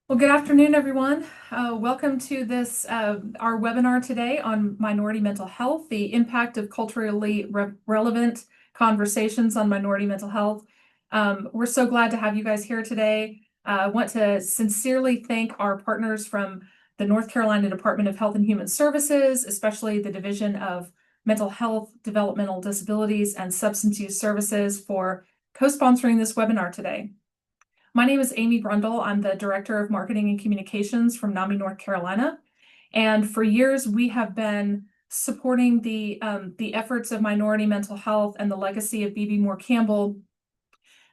Well, good afternoon, everyone. Welcome to this our webinar today on minority mental health, the impact of culturally relevant conversations on minority mental health. We're so glad to have you guys here today. I want to sincerely thank our partners from the North Carolina Department of Health and Human Services, especially the Division of Mental Health, Developmental Disabilities, and Substance Use Services for co-sponsoring this webinar today. My name is Amy Brundle. I'm the Director of Marketing and Communications from NAMI, North Carolina. And for years, we have been supporting the efforts of minority mental health and the legacy of B.B. Moore Campbell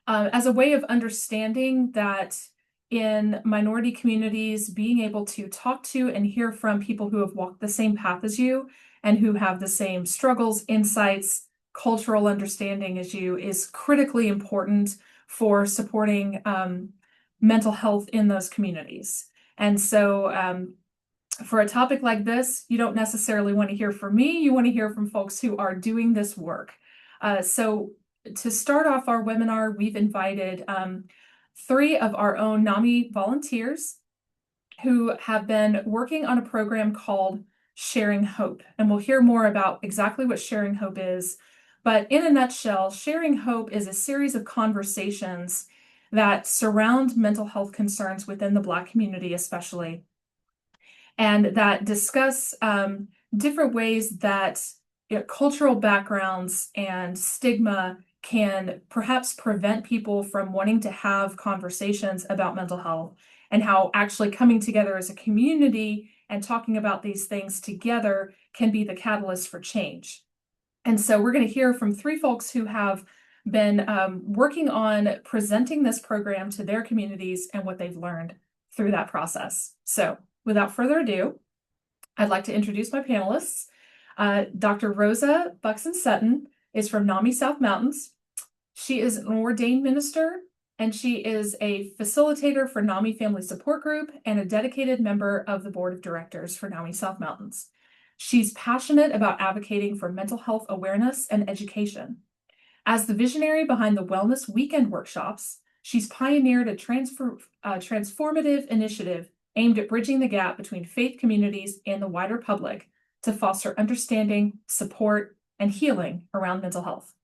as a way of understanding that in minority communities, being able to talk to and hear from people who have walked the same path as you and who have the same struggles, insights, cultural understanding as you is critically important for supporting mental health in those communities. And so for a topic like this, you don't necessarily want to hear from me, you want to hear from folks who are doing this work. So to start off our webinar, we've invited 3 of our own NAMI volunteers who have been working on a program called Sharing Hope. And we'll hear more about exactly what Sharing Hope is. But in a nutshell, Sharing Hope is a series of conversations that surround mental health concerns within the Black community, especially, and that discuss different ways that cultural backgrounds and stigma can perhaps prevent people from wanting to have conversations about mental health, and how actually coming together as a community and talking about these things together can be the catalyst for change. And so we're going to hear from 3 folks who have been working on presenting this program to their communities and what they've learned through that process. So without further ado, I'd like to introduce my panelists. Dr. Rosa Buxton-Sutton is from NAMI South Mountains. She is an ordained minister, and she is a facilitator for NAMI Family Support Group and a dedicated member of the board of directors for NAMI South Mountains. She's passionate about advocating for mental health awareness and education. As the visionary behind the Wellness Weekend workshops, she's pioneered a transformative initiative aimed at bridging the gap between faith communities and the wider public to foster understanding, support, and healing around mental health.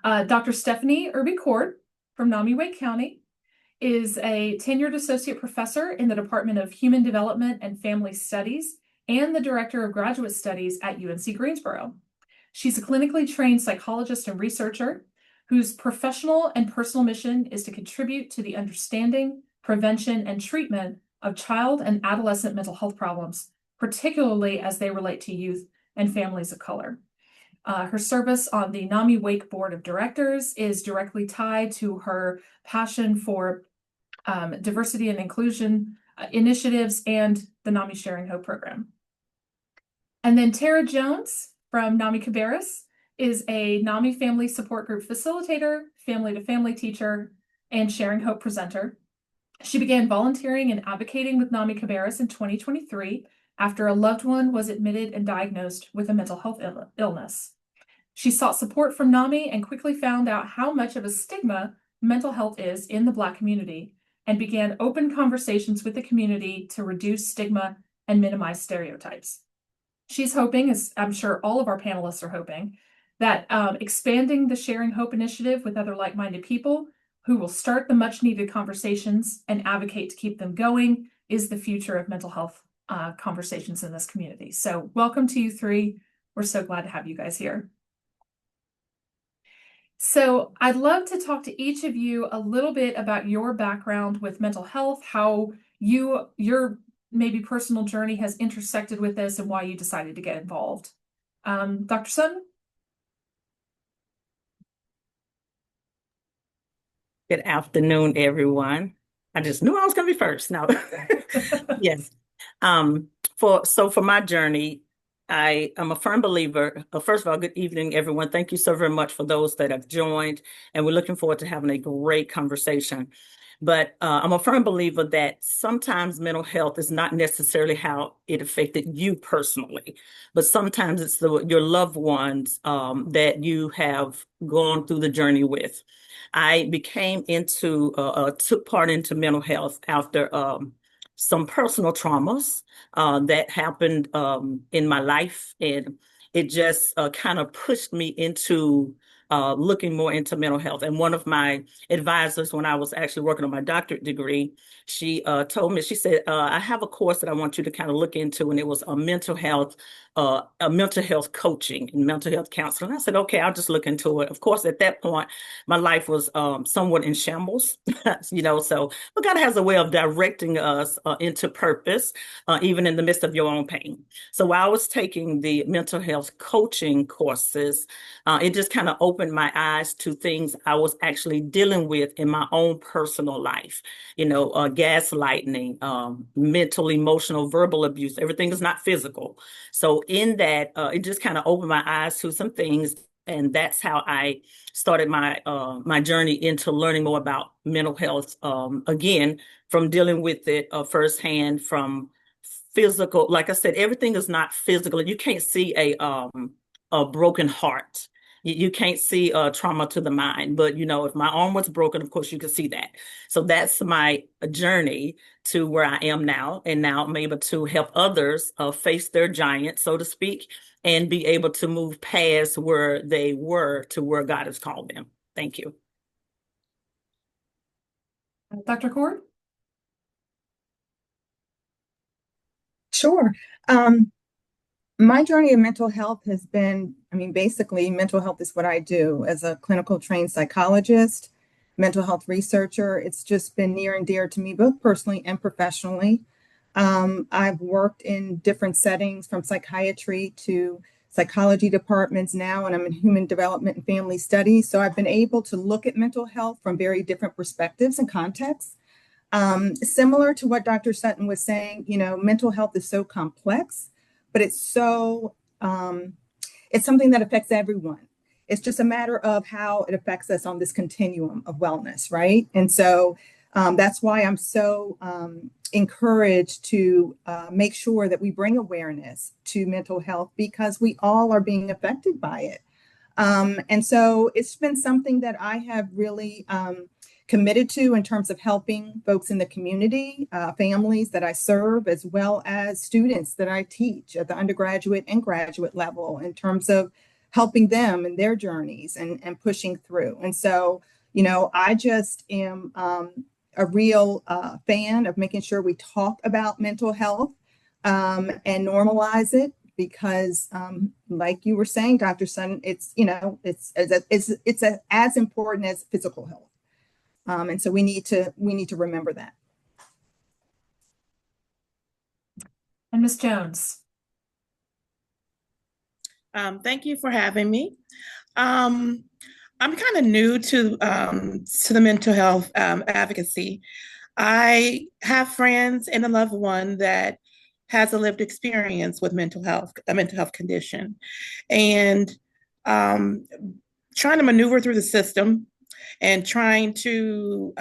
Dr. Stephanie Irby-Cord from NAMI Wake County is a tenured associate professor in the Department of Human Development and Family Studies and the Director of Graduate Studies at UNC Greensboro. She's a clinically trained psychologist and researcher whose professional and personal mission is to contribute to the understanding, prevention, and treatment of child and adolescent mental health problems, particularly as they relate to youth and families of color. Her service on the NAMI Wake Board of Directors is directly tied to her passion for diversity and inclusion initiatives and the NAMI Sharing Hope program. And then Tara Jones from NAMI Cabarrus is a NAMI Family Support Group facilitator, family-to-family teacher, and Sharing Hope presenter. She began volunteering and advocating with NAMI Cabarrus in 2023 after a loved one was admitted and diagnosed with a mental health illness. She sought support from NAMI and quickly found out how much of a stigma mental health is in the Black community, and began open conversations with the community to reduce stigma and minimize stereotypes. She's hoping, as I'm sure all of our panelists are hoping, that expanding the Sharing Hope initiative with other like-minded people who will start the much-needed conversations and advocate to keep them going is the future of mental health conversations in this community. So welcome to you 3. We're so glad to have you guys here. So I'd love to talk to each of you a little bit about your background with mental health, how your maybe personal journey has intersected with this, and why you decided to get involved. Dr. Sutton? Good afternoon, everyone. I just knew I was going to be first. No, yes. For my journey, I am a firm believer. First of all, good evening, everyone. Thank you so very much for those that have joined, and we're looking forward to having a great conversation. But I'm a firm believer that sometimes mental health is not necessarily how it affected you personally, but sometimes it's your loved ones that you have gone through the journey with. I took part into mental health after some personal traumas that happened in my life. And it just kind of pushed me into looking more into mental health. And one of my advisors, when I was actually working on my doctorate degree, she told me, she said, I have a course that I want you to kind of look into. And it was a mental health coaching and mental health counseling. I said, okay, I'll just look into it. Of course, at that point, my life was somewhat in shambles, so but God has a way of directing us into purpose, even in the midst of your own pain. So while I was taking the mental health coaching courses, it just kind of opened my eyes to things I was actually dealing with in my own personal life, gaslighting, mental, emotional, verbal abuse. Everything is not physical. So in that, it just kind of opened my eyes to some things. And that's how I started my journey into learning more about mental health. Again, from dealing with it firsthand, from physical. Like I said, everything is not physical. You can't see a broken heart. You can't see trauma to the mind. But if my arm was broken, of course you can see that. So that's my journey to where I am now, and now I'm able to help others face their giant, so to speak, and be able to move past where they were to where God has called them. Thank you. Dr. Cord? Sure. My journey in mental health has been, basically, mental health is what I do as a clinical trained psychologist, mental health researcher. It's just been near and dear to me, both personally and professionally. I've worked in different settings from psychiatry to psychology departments now, and I'm in human development and family studies. So I've been able to look at mental health from very different perspectives and contexts. Similar to what Dr. Sutton was saying, mental health is so complex, but it's something that affects everyone. It's just a matter of how it affects us on this continuum of wellness, right? And so that's why I'm so encouraged to make sure that we bring awareness to mental health, because we all are being affected by it. And so it's been something that I have really committed to in terms of helping folks in the community, families that I serve, as well as students that I teach at the undergraduate and graduate level, in terms of helping them in their journeys and pushing through. And so, I just am a real fan of making sure we talk about mental health and normalize it, because like you were saying, Dr. Sun, it's as important as physical health. And so we need to remember that. And Ms. Jones? Thank you for having me. I'm kind of new to the mental health advocacy. I have friends and a loved one that has a lived experience with a mental health condition, and trying to maneuver through the system and trying to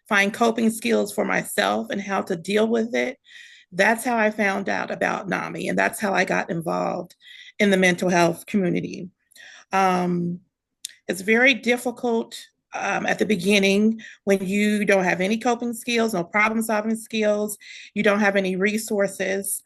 find coping skills for myself and how to deal with it. That's how I found out about NAMI, and that's how I got involved in the mental health community. It's very difficult at the beginning when you don't have any coping skills, no problem-solving skills, you don't have any resources,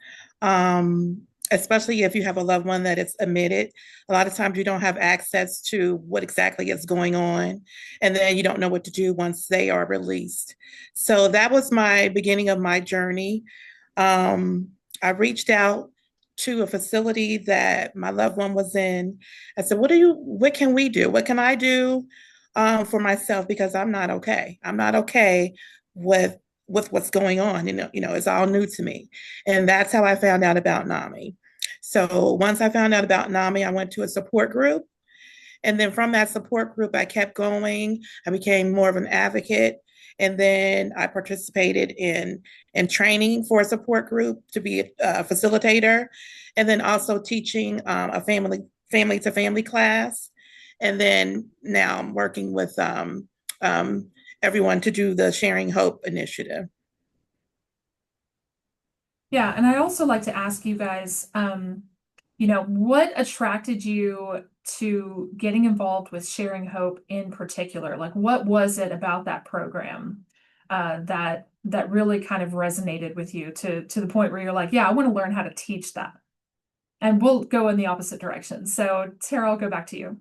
especially if you have a loved one that is admitted. A lot of times you don't have access to what exactly is going on, and then you don't know what to do once they are released. So that was my beginning of my journey. I reached out to a facility that my loved one was in. I said, what can we do? What can I do for myself? Because I'm not okay. I'm not okay with what's going on. It's all new to me. And that's how I found out about NAMI. So once I found out about NAMI, I went to a support group, And then from that support group, I kept going. I became more of an advocate. And then I participated in training for a support group to be a facilitator, and then also teaching a family to family class. And then now I'm working with everyone to do the Sharing Hope initiative. Yeah, and I also like to ask you guys, what attracted you to getting involved with Sharing Hope in particular? Like, what was it about that program that really kind of resonated with you to the point where you're like, yeah, I want to learn how to teach that? And we'll go in the opposite direction. So, Tara, I'll go back to you.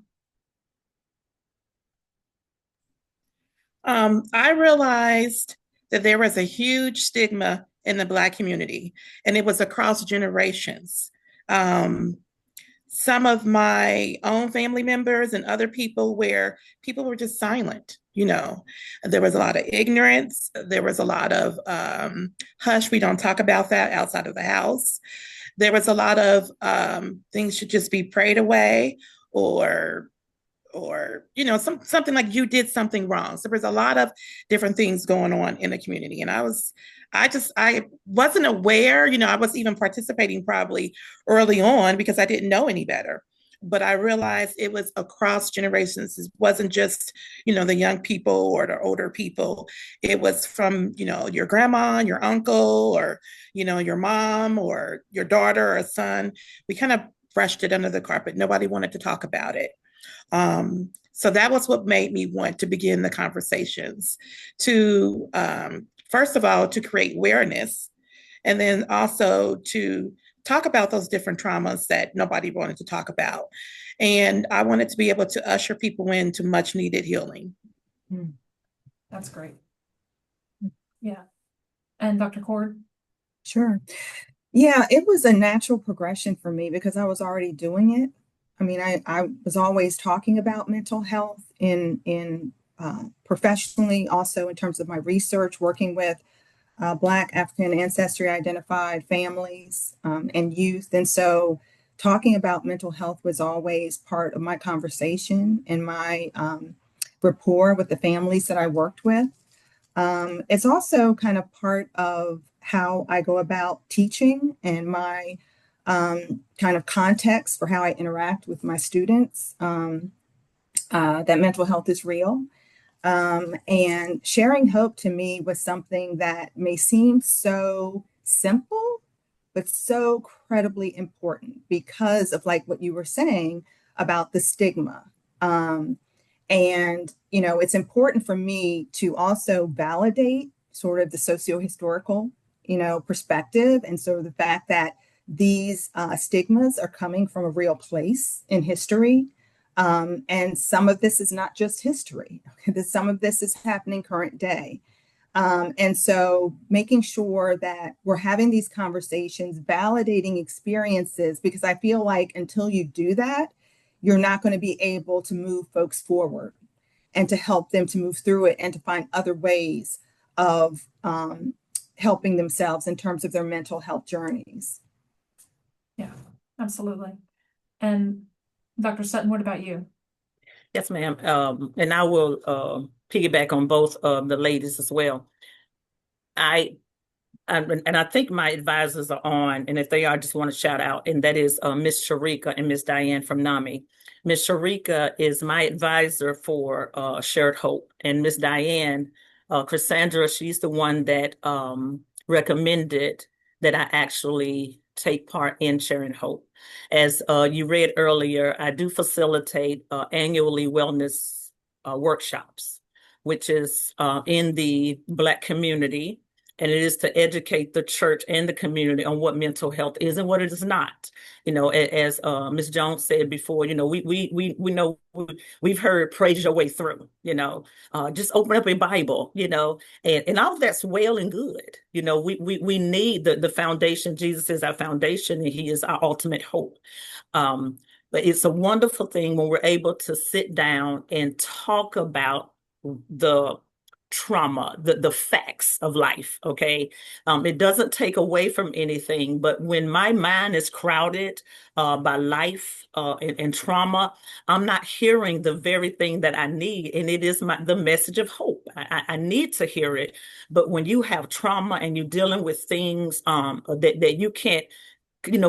I realized that there was a huge stigma in the Black community, and it was across generations. Some of my own family members and other people where people were just silent. There was a lot of ignorance. There was a lot of hush, we don't talk about that outside of the house. There was a lot of things should just be prayed away, or something like you did something wrong. So there was a lot of different things going on in the community, and I wasn't aware. I was even participating probably early on because I didn't know any better. But I realized it was across generations. It wasn't just the young people or the older people. It was from your grandma, your uncle, or your mom, or your daughter or son. We kind of brushed it under the carpet. Nobody wanted to talk about it. So that was what made me want to begin the conversations, to first of all, to create awareness, and then also to talk about those different traumas that nobody wanted to talk about. And I wanted to be able to usher people into much needed healing. That's great. Yeah. And Dr. Cord? Sure. Yeah, it was a natural progression for me because I was already doing it. I mean, I was always talking about mental health in professionally, also in terms of my research, working with Black African ancestry identified families and youth. And so talking about mental health was always part of my conversation and my rapport with the families that I worked with. It's also kind of part of how I go about teaching and my kind of context for how I interact with my students, that mental health is real. And sharing hope to me was something that may seem so simple, but so incredibly important because of like what you were saying about the stigma. And, it's important for me to also validate sort of the socio-historical, perspective. And so the fact that these stigmas are coming from a real place in history. And some of this is not just history. Some of this is happening current day. And so making sure that we're having these conversations, validating experiences, because I feel like until you do that, you're not going to be able to move folks forward and to help them to move through it and to find other ways of helping themselves in terms of their mental health journeys. Yeah, absolutely. And Dr. Sutton, what about you? Yes, ma'am. And I will piggyback on both of the ladies as well. I think my advisors are on, and if they are, I just want to shout out, and that is Miss Sharika and Miss Diane from NAMI. Miss Sharika is my advisor for Shared Hope, and Miss Diane, Cassandra, she's the one that recommended that I actually take part in Sharing Hope. As you read earlier, I do facilitate annually wellness workshops, which is in the Black community. And it is to educate the church and the community on what mental health is and what it is not. As Ms. Jones said before, we know we've heard praise your way through. Just open up a Bible. And all of that's well and good. We need the foundation. Jesus is our foundation, and He is our ultimate hope. But it's a wonderful thing when we're able to sit down and talk about the trauma, the facts of life. Okay. It doesn't take away from anything, but when my mind is crowded by life and trauma, I'm not hearing the very thing that I need. And it is the message of hope. I need to hear it. But when you have trauma and you're dealing with things that you can't,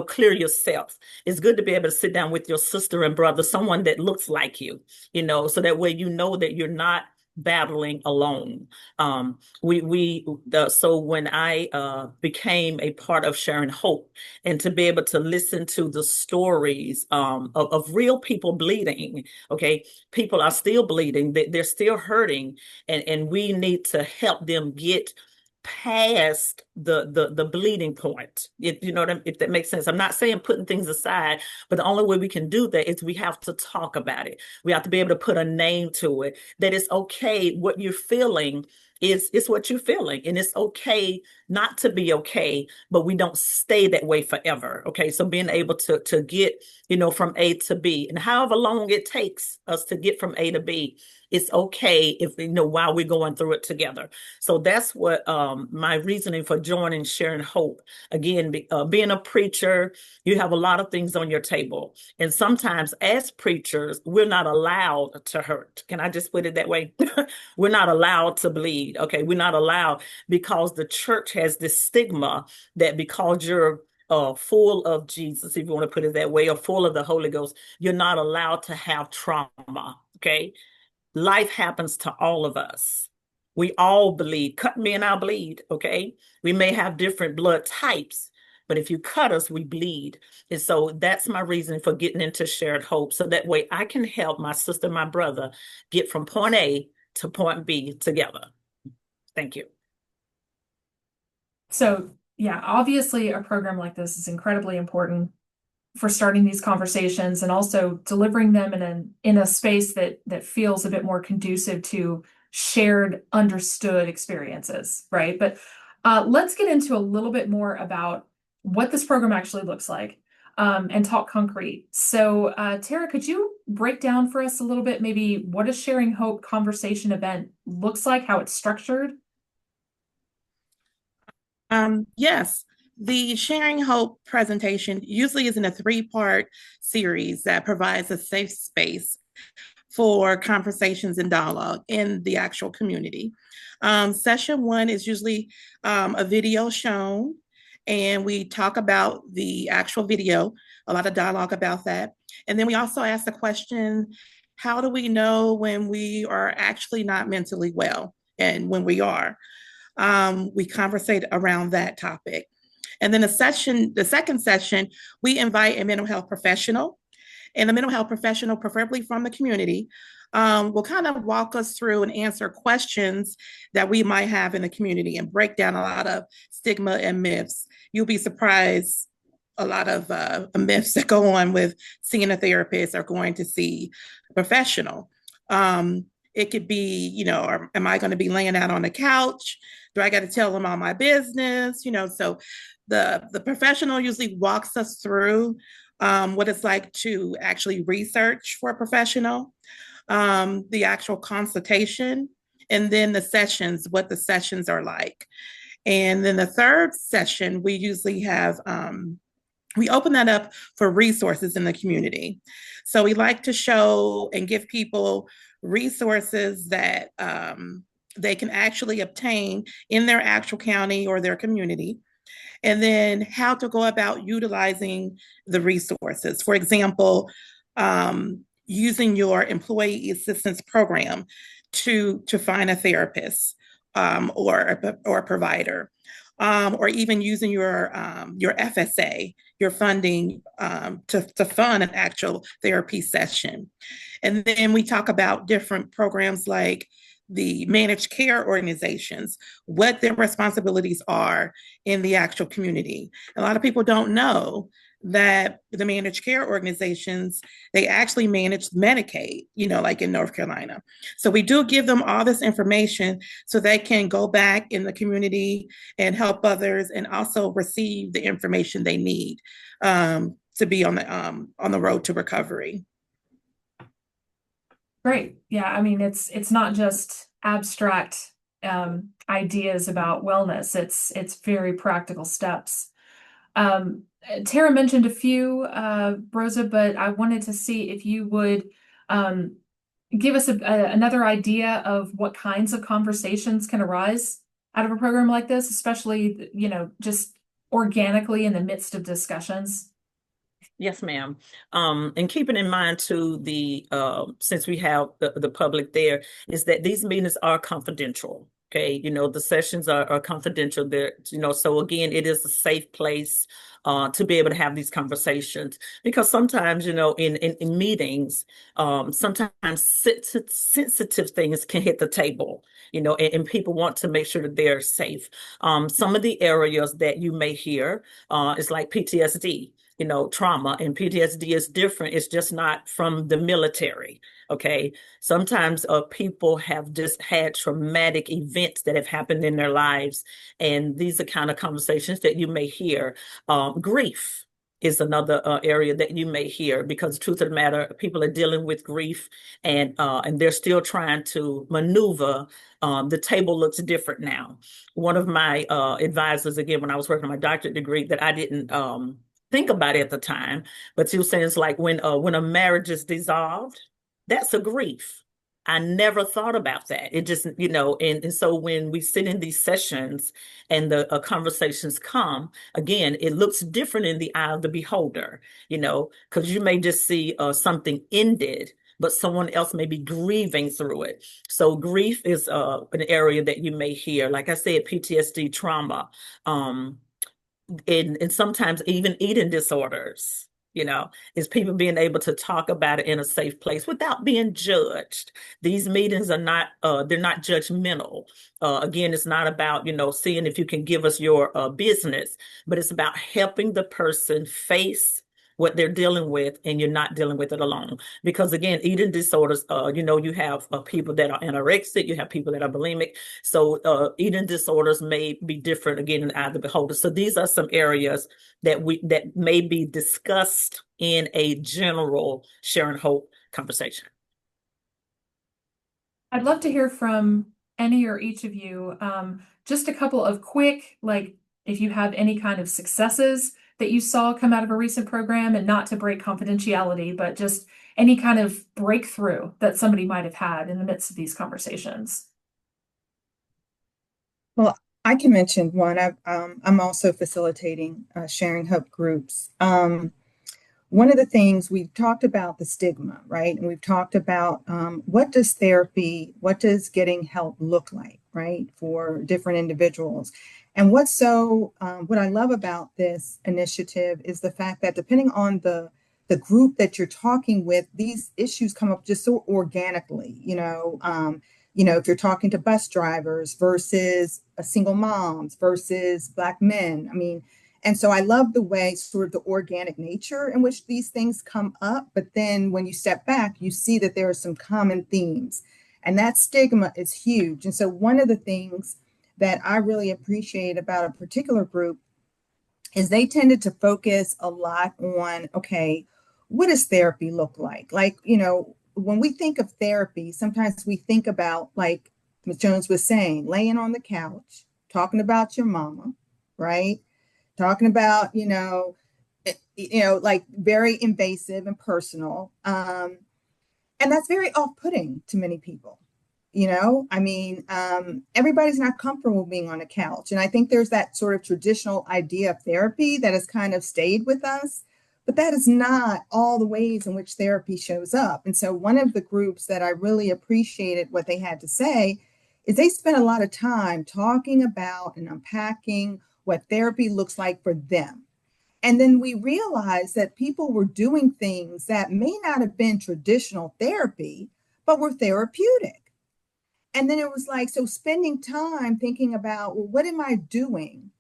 clear yourself. It's good to be able to sit down with your sister and brother, someone that looks like you, so that way that you're not battling alone. So when I became a part of Sharing Hope, and to be able to listen to the stories of real people bleeding, okay, people are still bleeding, they're still hurting, and we need to help them get past the bleeding point. If that makes sense. I'm not saying putting things aside, but the only way we can do that is we have to talk about it. We have to be able to put a name to it, that it's okay. What you're feeling is what you're feeling, and it's okay not to be okay, but we don't stay that way forever. Okay. So being able to get, from A to B, and however long it takes us to get from A to B, it's okay if, while we're going through it together. So that's what my reasoning for joining Sharing Hope. Again, being a preacher, you have a lot of things on your table. And sometimes as preachers, we're not allowed to hurt. Can I just put it that way? We're not allowed to bleed. Okay. We're not allowed, because the church has this stigma that because you're full of Jesus, if you want to put it that way, or full of the Holy Ghost, you're not allowed to have trauma. Okay. Life happens to all of us. We all bleed. Cut me and I'll bleed. Okay. We may have different blood types, but if you cut us, we bleed. And so that's my reason for getting into Shared Hope. So that way I can help my sister, my brother get from point A to point B together. Thank you. So yeah, obviously a program like this is incredibly important for starting these conversations, and also delivering them in a space that feels a bit more conducive to shared, understood experiences, right? But let's get into a little bit more about what this program actually looks like, and talk concrete. So Tara, could you break down for us a little bit, maybe what a Sharing Hope conversation event looks like, how it's structured? Yes, the Sharing Hope presentation usually is in a three-part series that provides a safe space for conversations and dialogue in the actual community. Session one is usually a video shown, and we talk about the actual video, a lot of dialogue about that. And then we also ask the question, how do we know when we are actually not mentally well and when we are? We conversate around that topic. And then the second session, we invite a mental health professional, and the mental health professional, preferably from the community, will kind of walk us through and answer questions that we might have in the community and break down a lot of stigma and myths. You'll be surprised, a lot of myths that go on with seeing a therapist or going to see a professional. It could be, am I going to be laying out on the couch? Do I got to tell them all my business? So the professional usually walks us through what it's like to actually research for a professional, the actual consultation, and then the sessions, what the sessions are like. And then the third session, we usually have, we open that up for resources in the community. So we like to show and give people resources that they can actually obtain in their actual county or their community, and then how to go about utilizing the resources. For example, using your employee assistance program to find a therapist or a provider, or even using your FSA, your funding to fund an actual therapy session. And then we talk about different programs like the managed care organizations, what their responsibilities are in the actual community. A lot of people don't know that the managed care organizations, they actually manage Medicaid, like in North Carolina. So we do give them all this information so they can go back in the community and help others, and also receive the information they need to be on the road to recovery. Great. Yeah, I mean, it's not just abstract ideas about wellness. It's very practical steps. Tara mentioned a few, Rosa, but I wanted to see if you would give us another idea of what kinds of conversations can arise out of a program like this, especially, just organically in the midst of discussions. Yes, ma'am. And keeping in mind too, since we have the public there, is that these meetings are confidential. Okay, the sessions are confidential there, so again, it is a safe place to be able to have these conversations, because sometimes, in meetings, sometimes sensitive things can hit the table, and people want to make sure that they're safe. Some of the areas that you may hear is like PTSD. Trauma, and PTSD is different. It's just not from the military. Okay. Sometimes people have just had traumatic events that have happened in their lives. And these are kind of conversations that you may hear. Grief is another area that you may hear, because the truth of the matter, people are dealing with grief, and they're still trying to maneuver. The table looks different now. One of my advisors, again, when I was working on my doctorate degree, that I didn't think about it at the time, but you saying it's like when a marriage is dissolved, that's a grief. I never thought about that. It just, and so when we sit in these sessions and the conversations come, again, it looks different in the eye of the beholder, because you may just see something ended, but someone else may be grieving through it. So grief is an area that you may hear. Like I said, PTSD, trauma, and sometimes even eating disorders, is people being able to talk about it in a safe place without being judged. These meetings are not, they're not judgmental. Again, it's not about, seeing if you can give us your business, but it's about helping the person face what they're dealing with, and you're not dealing with it alone. Because again, eating disorders, you have people that are anorexic, you have people that are bulimic. So eating disorders may be different, again, in the eye of the beholder. So these are some areas that may be discussed in a general Sharing Hope conversation. I'd love to hear from any or each of you. Just a couple of quick, like if you have any kind of successes that you saw come out of a recent program, and not to break confidentiality, but just any kind of breakthrough that somebody might have had in the midst of these conversations. Well, I can mention one. I'm also facilitating Sharing Hope groups. One of the things we've talked about, the stigma, right? And we've talked about what does getting help look like, right, for different individuals. And what I love about this initiative is the fact that depending on the group that you're talking with, these issues come up just so organically, if you're talking to bus drivers versus single moms versus Black men. And so I love the way, sort of the organic nature in which these things come up. But then when you step back, you see that there are some common themes, and that stigma is huge. And so one of the things that I really appreciate about a particular group is they tended to focus a lot on, okay, what does therapy look like? Like, when we think of therapy, sometimes we think about, like Ms. Jones was saying, laying on the couch, talking about your mama, right? Talking about, like very invasive and personal. And that's very off-putting to many people. Everybody's not comfortable being on a couch. And I think there's that sort of traditional idea of therapy that has kind of stayed with us, but that is not all the ways in which therapy shows up. And so one of the groups that I really appreciated what they had to say is they spent a lot of time talking about and unpacking what therapy looks like for them. And then we realized that people were doing things that may not have been traditional therapy, but were therapeutic. And then it was like, so spending time thinking about, well, what am I doing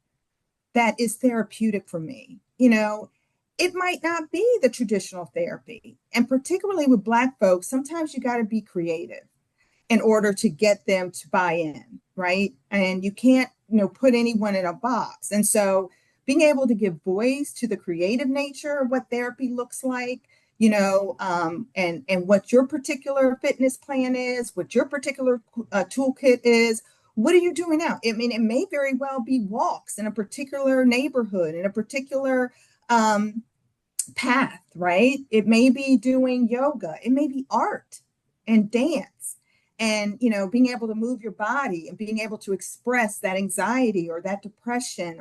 that is therapeutic for me? It might not be the traditional therapy. And particularly with Black folks, sometimes you got to be creative in order to get them to buy in, right? And you can't, put anyone in a box. And so being able to give voice to the creative nature of what therapy looks like, and what your particular fitness plan is, what your particular toolkit is, what are you doing now? I mean, it may very well be walks in a particular neighborhood, in a particular path, right? It may be doing yoga, it may be art and dance, and being able to move your body and being able to express that anxiety or that depression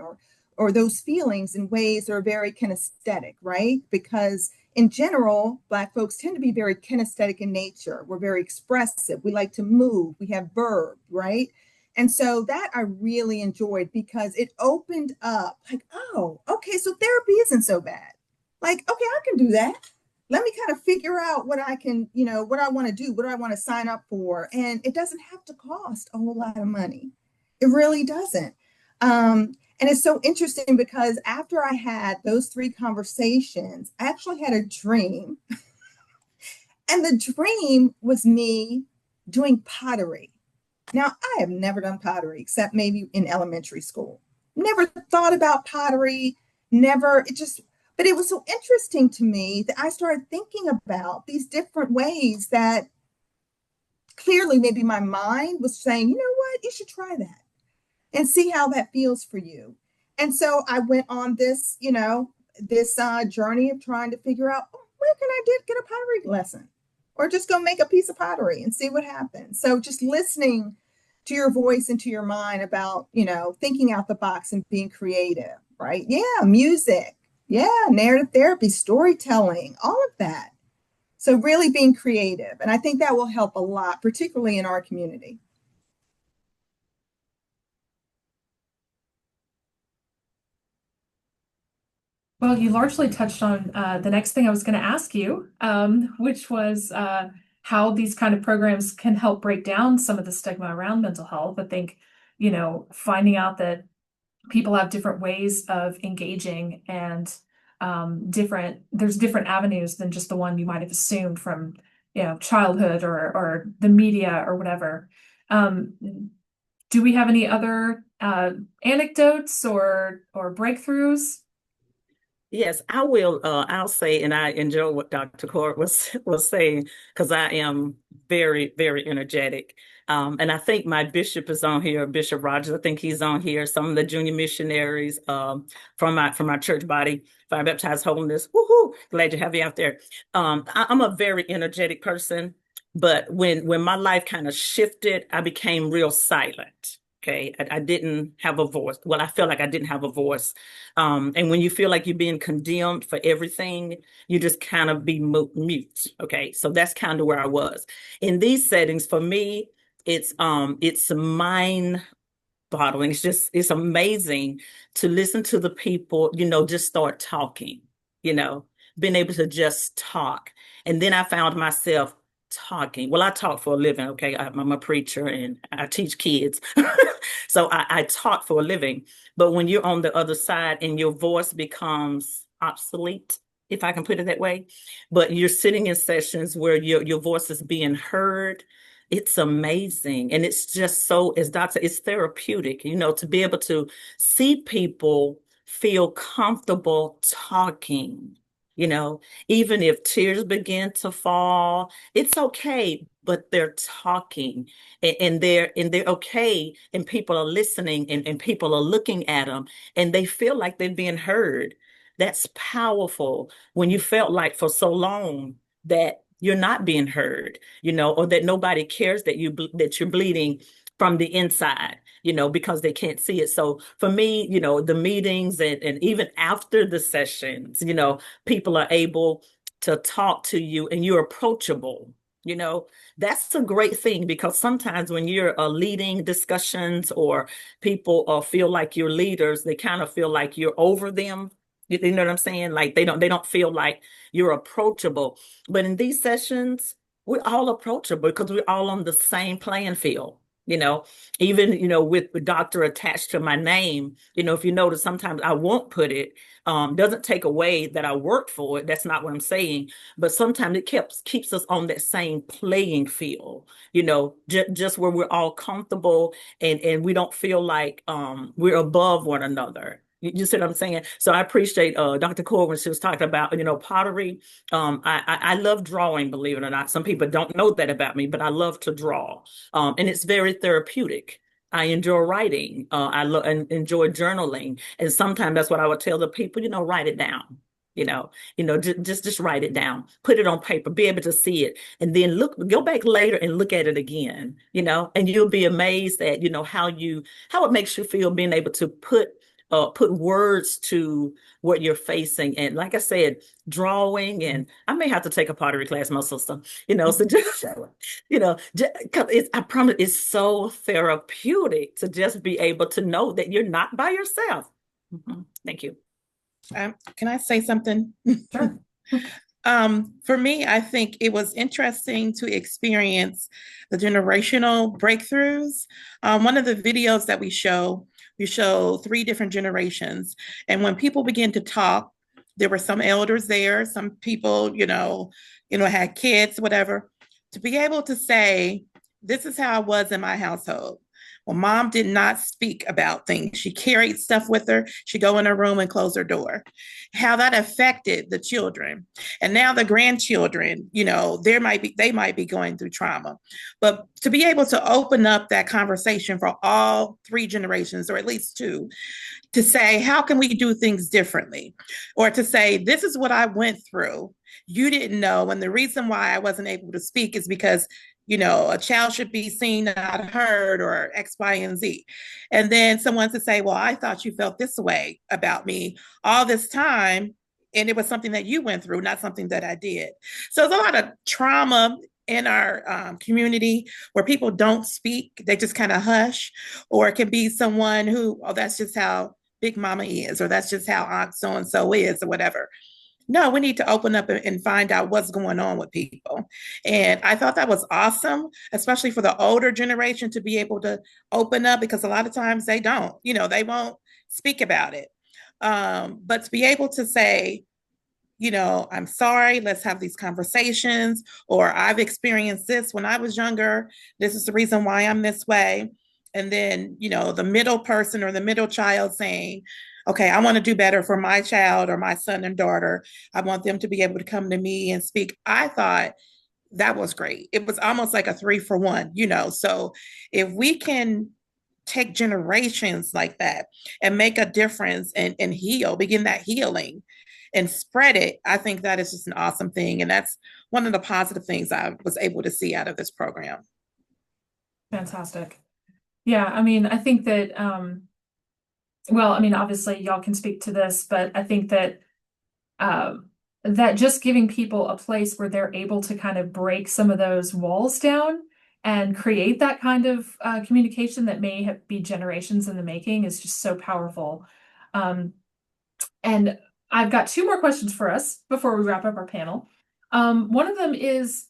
or those feelings in ways that are very kinesthetic, right? Because in general, Black folks tend to be very kinesthetic in nature. We're very expressive. We like to move. We have verb, right? And so that I really enjoyed because it opened up like, oh, okay, so therapy isn't so bad. Like, okay, I can do that. Let me kind of figure out what I can, what I want to do, what I want to sign up for. And it doesn't have to cost a whole lot of money. It really doesn't. And it's so interesting because after I had those 3 conversations, I actually had a dream. And the dream was me doing pottery. Now, I have never done pottery except maybe in elementary school. Never thought about pottery, never, but it was so interesting to me that I started thinking about these different ways that clearly maybe my mind was saying, you know what, you should try that and see how that feels for you. And so I went on this, this journey of trying to figure out, where can I get a pottery lesson? Or just go make a piece of pottery and see what happens. So just listening to your voice and to your mind about, thinking out the box and being creative, right? Yeah, music. Yeah, narrative therapy, storytelling, all of that. So really being creative. And I think that will help a lot, particularly in our community. Well, you largely touched on the next thing I was going to ask you, which was how these kind of programs can help break down some of the stigma around mental health. I think, finding out that people have different ways of engaging and there's different avenues than just the one you might have assumed from, childhood or the media or whatever. Do we have any other anecdotes or breakthroughs? Yes, I will. I'll say, and I enjoy what Dr. Court was saying because I am very, very energetic. And I think my bishop is on here, Bishop Rogers. I think he's on here. Some of the junior missionaries from my church body, Fire Baptized Holiness. Woohoo! Glad to have you out there. I'm a very energetic person, but when my life kind of shifted, I became real silent. Okay, I didn't have a voice. Well, I felt like I didn't have a voice. And when you feel like you're being condemned for everything, you just kind of be mute. Okay, so that's kind of where I was. In these settings, for me, it's mind boggling. It's amazing to listen to the people, just start talking, being able to just talk. And then I found myself talking. Well, I talk for a living. Okay, I'm a preacher and I teach kids. So I talk for a living. But when you're on the other side and your voice becomes obsolete, if I can put it that way, but you're sitting in sessions where your voice is being heard, it's amazing. And it's just so, as Doctor, it's therapeutic, to be able to see people feel comfortable talking, even if tears begin to fall, it's okay, but they're talking and they're okay, and people are listening and people are looking at them and they feel like they're being heard. That's powerful when you felt like for so long that you're not being heard, or that nobody cares that you're bleeding from the inside, because they can't see it. So for me, the meetings and even after the sessions, people are able to talk to you and you're approachable. That's a great thing, because sometimes when you're leading discussions or people feel like you're leaders, they kind of feel like you're over them. You know what I'm saying? Like they don't feel like you're approachable. But in these sessions, we're all approachable because we're all on the same playing field. Even with the doctor attached to my name, if you notice, sometimes I won't put it. Doesn't take away that I worked for it. That's not what I'm saying. But sometimes it keeps us on that same playing field, just where we're all comfortable and we don't feel like we're above one another. You see what I'm saying? So I appreciate Dr. Core when she was talking about, pottery. I love drawing, believe it or not. Some people don't know that about me, but I love to draw. And it's very therapeutic. I enjoy writing. Enjoy journaling. And sometimes that's what I would tell the people, write it down. Just write it down, put it on paper, be able to see it, and then go back later and look at it again, and you'll be amazed at, how it makes you feel being able to put words to what you're facing. And like I said, drawing, and I may have to take a pottery class, my sister, so just, I promise it's so therapeutic to just be able to know that you're not by yourself. Thank you. Can I say something? Sure. For me, I think it was interesting to experience the generational breakthroughs. One of the videos that we show 3 different generations. And when people begin to talk, there were some elders there, some people, had kids, whatever, to be able to say, this is how I was in my household. Well, mom did not speak about things. She carried stuff with her. She'd go in her room and close her door. How that affected the children. And now the grandchildren, they might be going through trauma. But to be able to open up that conversation for all 3 generations, or at least 2, to say, how can we do things differently? Or to say, this is what I went through. You didn't know. And the reason why I wasn't able to speak is because a child should be seen, not heard, or X, Y, and Z. And then someone to say, well, I thought you felt this way about me all this time, and it was something that you went through, not something that I did. So there's a lot of trauma in our community where people don't speak, they just kind of hush, or it can be someone who, oh, that's just how Big Mama is, or that's just how Aunt so-and-so is, or whatever. No, we need to open up and find out what's going on with people. And I thought that was awesome, especially for the older generation to be able to open up, because a lot of times they don't, they won't speak about it. But to be able to say, I'm sorry, let's have these conversations, or I've experienced this when I was younger. This is the reason why I'm this way. And then, the middle person or the middle child saying, okay, I want to do better for my child or my son and daughter. I want them to be able to come to me and speak. I thought that was great. It was almost like a 3-for-1, So if we can take generations like that and make a difference and heal, begin that healing and spread it, I think that is just an awesome thing. And that's one of the positive things I was able to see out of this program. Fantastic. Yeah, I think that, obviously y'all can speak to this, but I think that that just giving people a place where they're able to kind of break some of those walls down and create that kind of communication that may be generations in the making is just so powerful. And I've got 2 more questions for us before we wrap up our panel. One of them is,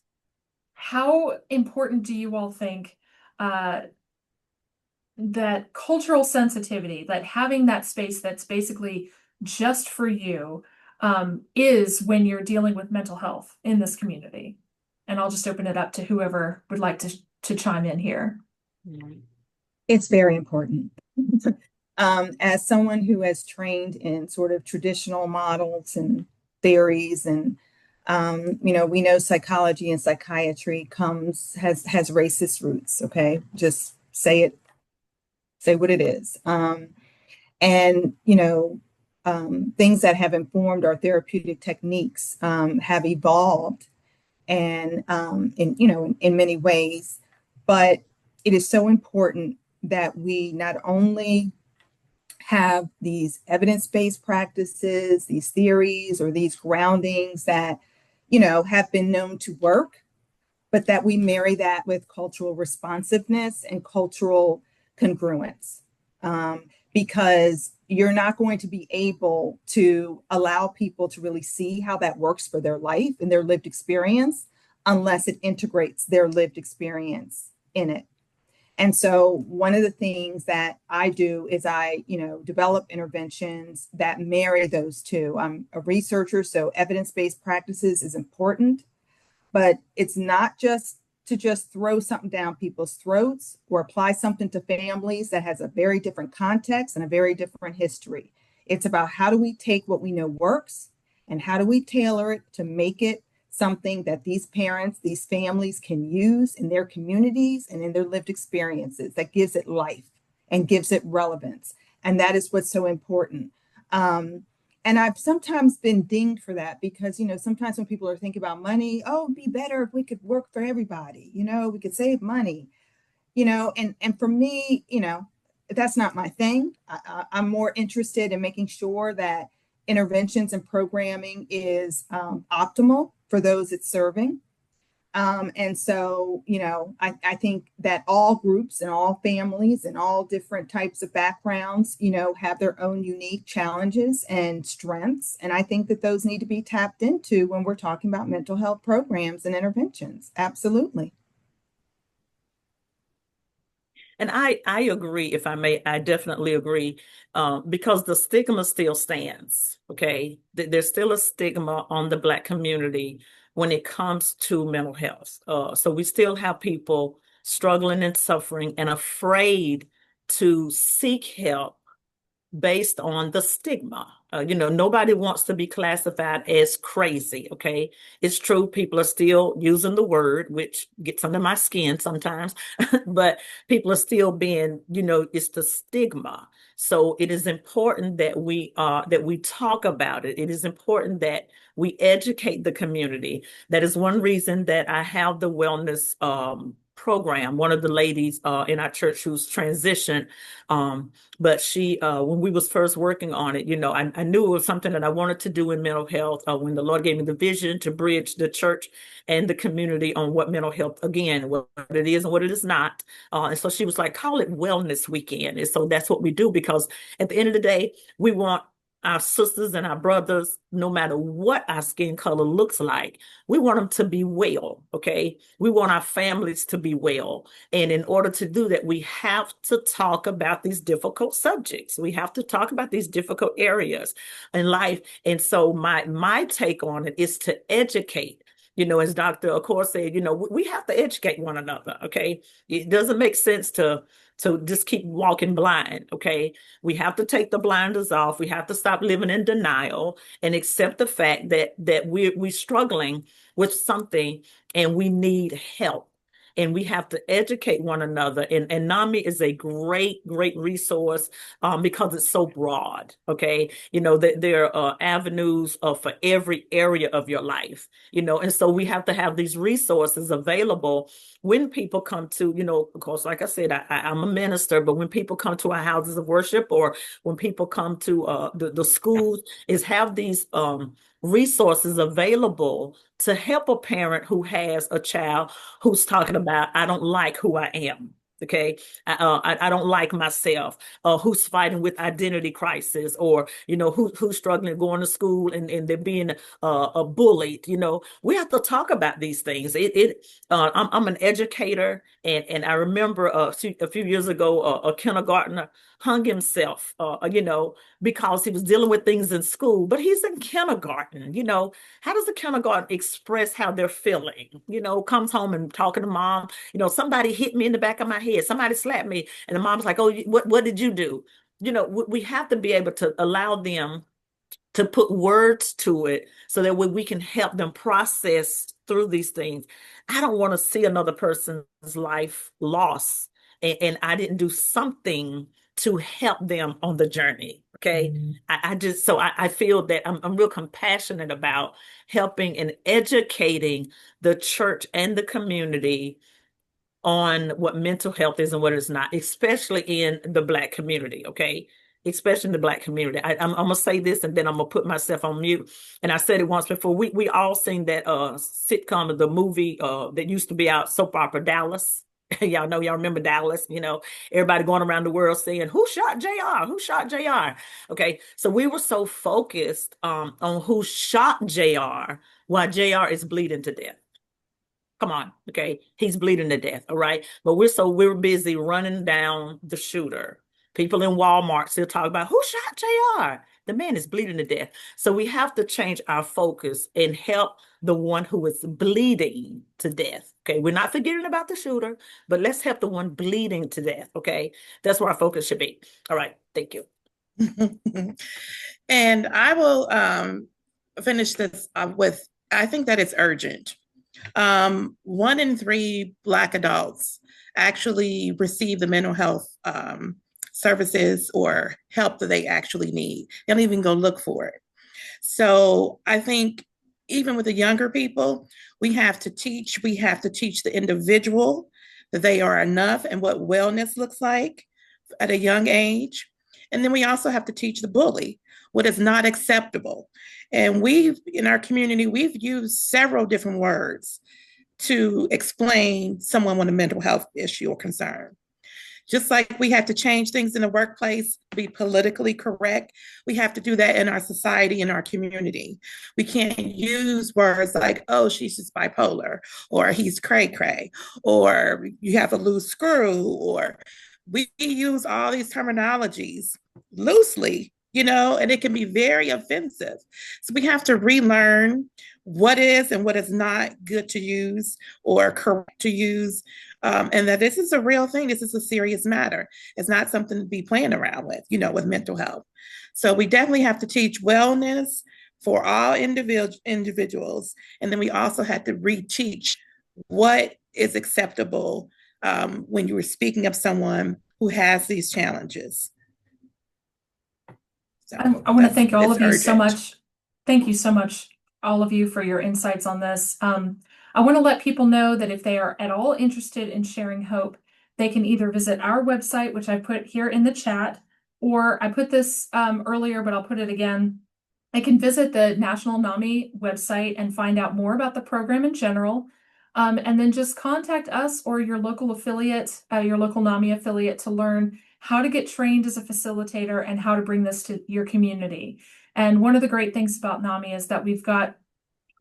how important do you all think that cultural sensitivity, that having that space that's basically just for you, is when you're dealing with mental health in this community? And I'll just open it up to whoever would like to chime in here. It's very important. As someone who has trained in sort of traditional models and theories, and we know psychology and psychiatry has racist roots. Okay, just say what it is. Things that have informed our therapeutic techniques have evolved, and in many ways. But it is so important that we not only have these evidence-based practices, these theories, or these groundings that have been known to work, but that we marry that with cultural responsiveness and cultural congruence, because you're not going to be able to allow people to really see how that works for their life and their lived experience unless it integrates their lived experience in it. And so one of the things that I do is I, develop interventions that marry those 2. I'm a researcher, so evidence-based practices is important, but it's not just to throw something down people's throats or apply something to families that has a very different context and a very different history. It's about, how do we take what we know works and how do we tailor it to make it something that these parents, these families can use in their communities and in their lived experiences, that gives it life and gives it relevance. And that is what's so important. And I've sometimes been dinged for that because, sometimes when people are thinking about money, oh, it'd be better if we could work for everybody, we could save money, and for me, that's not my thing. I'm more interested in making sure that interventions and programming is optimal for those it's serving. And so, I think that all groups and all families and all different types of backgrounds, have their own unique challenges and strengths. And I think that those need to be tapped into when we're talking about mental health programs and interventions. Absolutely. And I agree, if I may, I definitely agree, because the stigma still stands, okay? There's still a stigma on the Black community when it comes to mental health. So we still have people struggling and suffering and afraid to seek help based on the stigma. Nobody wants to be classified as crazy, okay? It's true, people are still using the word, which gets under my skin sometimes, but people are still being, it's the stigma. So it is important that we talk about it. It is important that we educate the community. That is one reason that I have the wellness program. One of the ladies in our church who's transitioned, but she, when we was first working on it, I knew it was something that I wanted to do in mental health. When the Lord gave me the vision to bridge the church and the community on what mental health, again, what it is and what it is not. And so she was like, call it Wellness Weekend. And so that's what we do, because at the end of the day, we want our sisters and our brothers, no matter what our skin color looks like, we want them to be well, okay? We want our families to be well. And in order to do that, we have to talk about these difficult subjects. We have to talk about these difficult areas in life. And so my take on it is to educate. As Dr. Accor said, we have to educate one another, okay? It doesn't make sense to just keep walking blind, okay? We have to take the blinders off. We have to stop living in denial and accept the fact that we're struggling with something and we need help. And we have to educate one another. And NAMI is a great, great resource because it's so broad, okay? There are avenues for every area of your life, and so we have to have these resources available when people come to, of course, like I said, I'm a minister, but when people come to our houses of worship or when people come to the schools, is have these resources available to help a parent who has a child who's talking about, I don't like who I am. Okay, I don't like myself, who's fighting with identity crisis, or who's struggling going to school and they're being bullied. We have to talk about these things. I'm an educator, and I remember a few years ago, a kindergartner hung himself, because he was dealing with things in school, but he's in kindergarten. How does the kindergarten express how they're feeling? Comes home and talking to mom, somebody hit me in the back of my head, somebody slapped me, and the mom's like, oh, what did you do? We have to be able to allow them to put words to it so that we can help them process through these things. I don't want to see another person's life lost and I didn't do something to help them on the journey. Okay. Mm-hmm. I feel that I'm real compassionate about helping and educating the church and the community on what mental health is and what it's not, especially in the Black community. Okay. Especially in the Black community. I'm going to say this and then I'm going to put myself on mute. And I said it once before. We all seen that sitcom, the movie that used to be out, soap opera Dallas. Y'all remember Dallas, everybody going around the world saying, who shot JR? Who shot JR? Okay. So we were so focused on who shot JR while JR is bleeding to death. Come on. Okay. He's bleeding to death. All right. But we're busy running down the shooter. People in Walmart still talk about who shot JR. The man is bleeding to death. So we have to change our focus and help the one who is bleeding to death. Okay. We're not forgetting about the shooter, but let's help the one bleeding to death. Okay. That's where our focus should be. All right. Thank you. And I will finish this with I think that it's urgent. 1 in 3 Black adults actually receive the mental health services or help that they actually need. They don't even go look for it. So I think even with the younger people, we have to teach the individual that they are enough and what wellness looks like at a young age. And then we also have to teach the bully what is not acceptable. And in our community, we've used several different words to explain someone with a mental health issue or concern. Just like we have to change things in the workplace, be politically correct, we have to do that in our society, in our community. We can't use words like, oh, she's just bipolar, or he's cray cray, or you have a loose screw, or we use all these terminologies loosely, and it can be very offensive. So we have to relearn what is and what is not good to use or correct to use, and that this is a real thing. This is a serious matter. It's not something to be playing around with, with mental health. So we definitely have to teach wellness for all individuals. And then we also have to reteach what is acceptable when you were speaking of someone who has these challenges. So I want to thank all of you so urgent. much. Thank you so much, all of you, for your insights on this. I want to let people know that if they are at all interested in sharing hope, they can either visit our website, which I put here in the chat, or I put this earlier, but I'll put it again. They can visit the National NAMI website and find out more about the program in general. And then just contact us or your local affiliate, your local NAMI affiliate, to learn how to get trained as a facilitator and how to bring this to your community. And one of the great things about NAMI is that we've got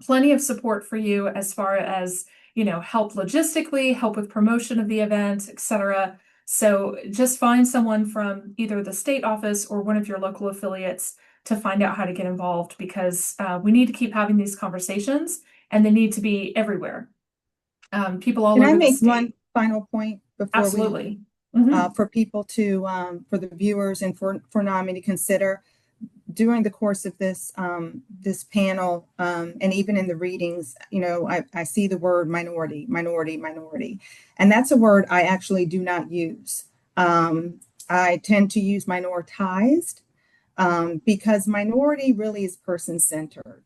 plenty of support for you as far as, help logistically, help with promotion of the event, etc. So just find someone from either the state office or one of your local affiliates to find out how to get involved, because we need to keep having these conversations and they need to be everywhere. People all Can over I the make state. one final point before Absolutely. Mhm. for people to, for the viewers and for NAMI to consider during the course of this this panel, and even in the readings, I see the word minority, and that's a word I actually do not use. I tend to use minoritized, because minority really is person-centered.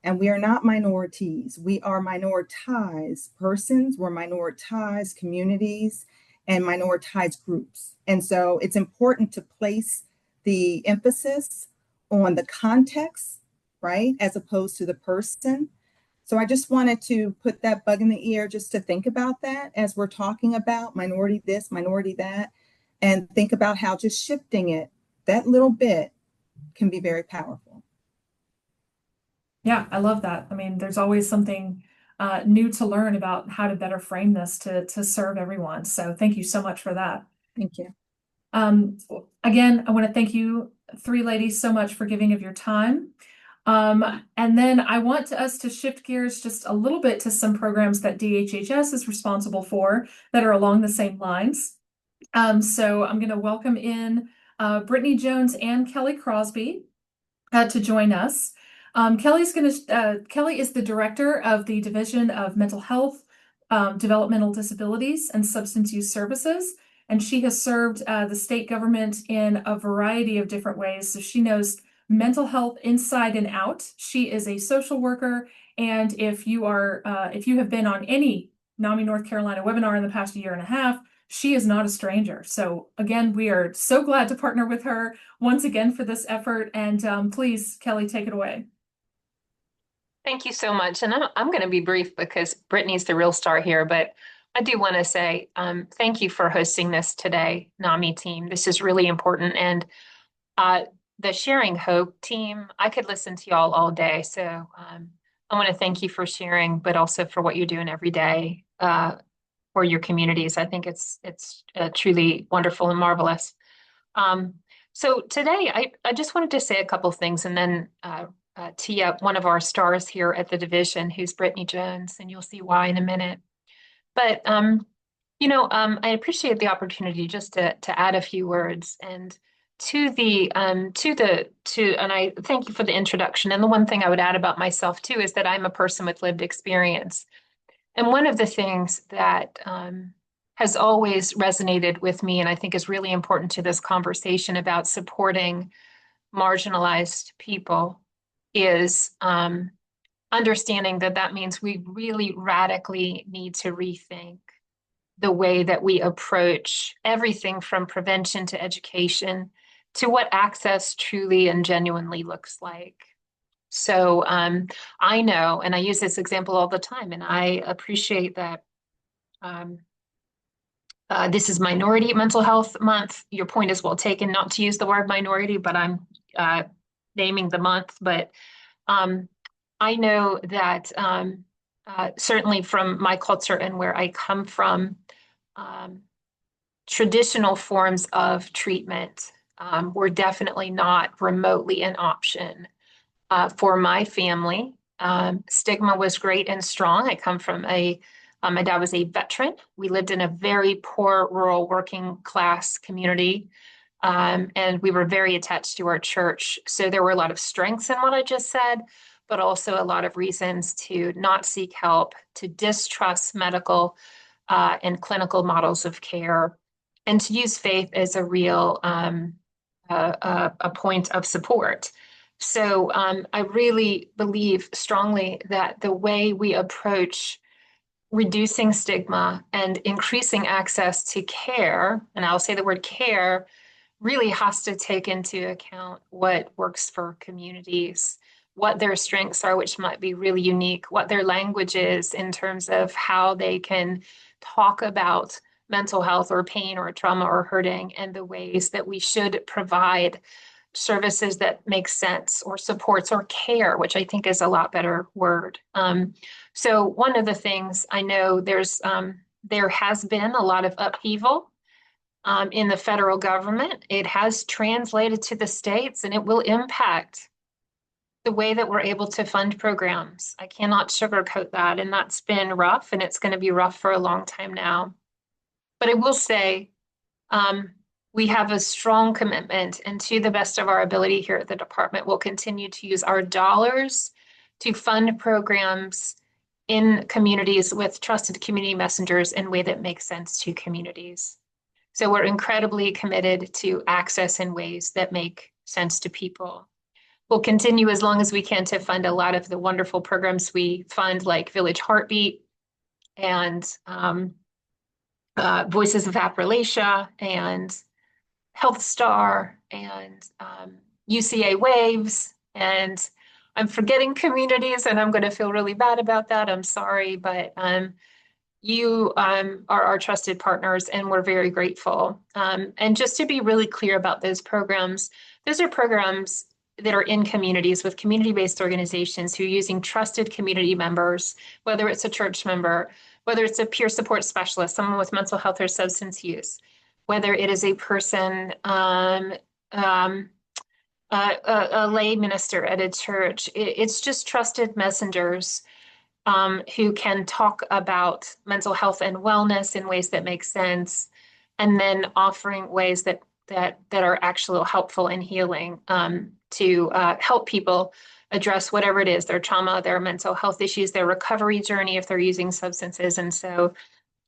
And we are not minorities. We are minoritized persons. We're minoritized communities and minoritized groups. And so it's important to place the emphasis on the context, right, as opposed to the person. So I just wanted to put that bug in the ear just to think about that as we're talking about minority this, minority that, and think about how just shifting it that little bit can be very powerful. Yeah, I love that. I mean, there's always something new to learn about how to better frame this to serve everyone. So thank you so much for that. Thank you. Again, I want to thank you three ladies so much for giving of your time. And then I want us to shift gears just a little bit to some programs that DHHS is responsible for that are along the same lines. So I'm going to welcome in Brittany Jones and Kelly Crosby to join us. Kelly is the director of the Division of Mental Health, Developmental Disabilities, and Substance Use Services. And she has served the state government in a variety of different ways. So she knows mental health inside and out. She is a social worker. And if you have been on any NAMI North Carolina webinar in the past year and a half, she is not a stranger. So again, we are so glad to partner with her once again for this effort. And please, Kelly, take it away. Thank you so much. And I'm going to be brief because Brittany's the real star here, but I do want to say thank you for hosting this today, NAMI team. This is really important. And the Sharing Hope team, I could listen to y'all all day. So I want to thank you for sharing, but also for what you're doing every day for your communities. I think it's truly wonderful and marvelous. So today, I just wanted to say a couple things and then tee up one of our stars here at the division, who's Brittany Jones, and you'll see why in a minute. But I appreciate the opportunity just to add a few words. And and I thank you for the introduction. And the one thing I would add about myself too is that I'm a person with lived experience. And one of the things that has always resonated with me, and I think is really important to this conversation about supporting marginalized people, is understanding that that means we really radically need to rethink the way that we approach everything from prevention to education to what access truly and genuinely looks like. So I know, and I use this example all the time, and I appreciate that um, this is Minority Mental Health Month. Your point is well taken, not to use the word minority, but I'm naming the month. But I know that certainly from my culture and where I come from, traditional forms of treatment were definitely not remotely an option for my family. Stigma was great and strong. I come from my dad was a veteran. We lived in a very poor, rural, working class community. And we were very attached to our church. So there were a lot of strengths in what I just said, but also a lot of reasons to not seek help, to distrust medical and clinical models of care, and to use faith as a real a point of support. So I really believe strongly that the way we approach reducing stigma and increasing access to care, and I'll say the word care, really has to take into account what works for communities, what their strengths are, which might be really unique, what their language is in terms of how they can talk about mental health or pain or trauma or hurting, and the ways that we should provide services that make sense, or supports, or care, which I think is a lot better word. So one of the things I know there has been a lot of upheaval in the federal government. It has translated to the states, and it will impact the way that we're able to fund programs. I cannot sugarcoat that, and that's been rough, and it's going to be rough for a long time now. But I will say, we have a strong commitment, and to the best of our ability here at the department, we'll continue to use our dollars to fund programs in communities with trusted community messengers in a way that makes sense to communities. So we're incredibly committed to access in ways that make sense to people. We'll continue as long as we can to fund a lot of the wonderful programs we fund, like Village Heartbeat and Voices of Appalachia and Health Star and UCA Waves. And I'm forgetting communities, and I'm going to feel really bad about that. I'm sorry, but you are our trusted partners, and we're very grateful. And just to be really clear about those are programs that are in communities with community-based organizations who are using trusted community members, whether it's a church member, whether it's a peer support specialist, someone with mental health or substance use, whether it is a person, a lay minister at a church. It's just trusted messengers who can talk about mental health and wellness in ways that make sense, and then offering ways that are actually helpful and healing to help people address whatever it is, their trauma, their mental health issues, their recovery journey if they're using substances. And so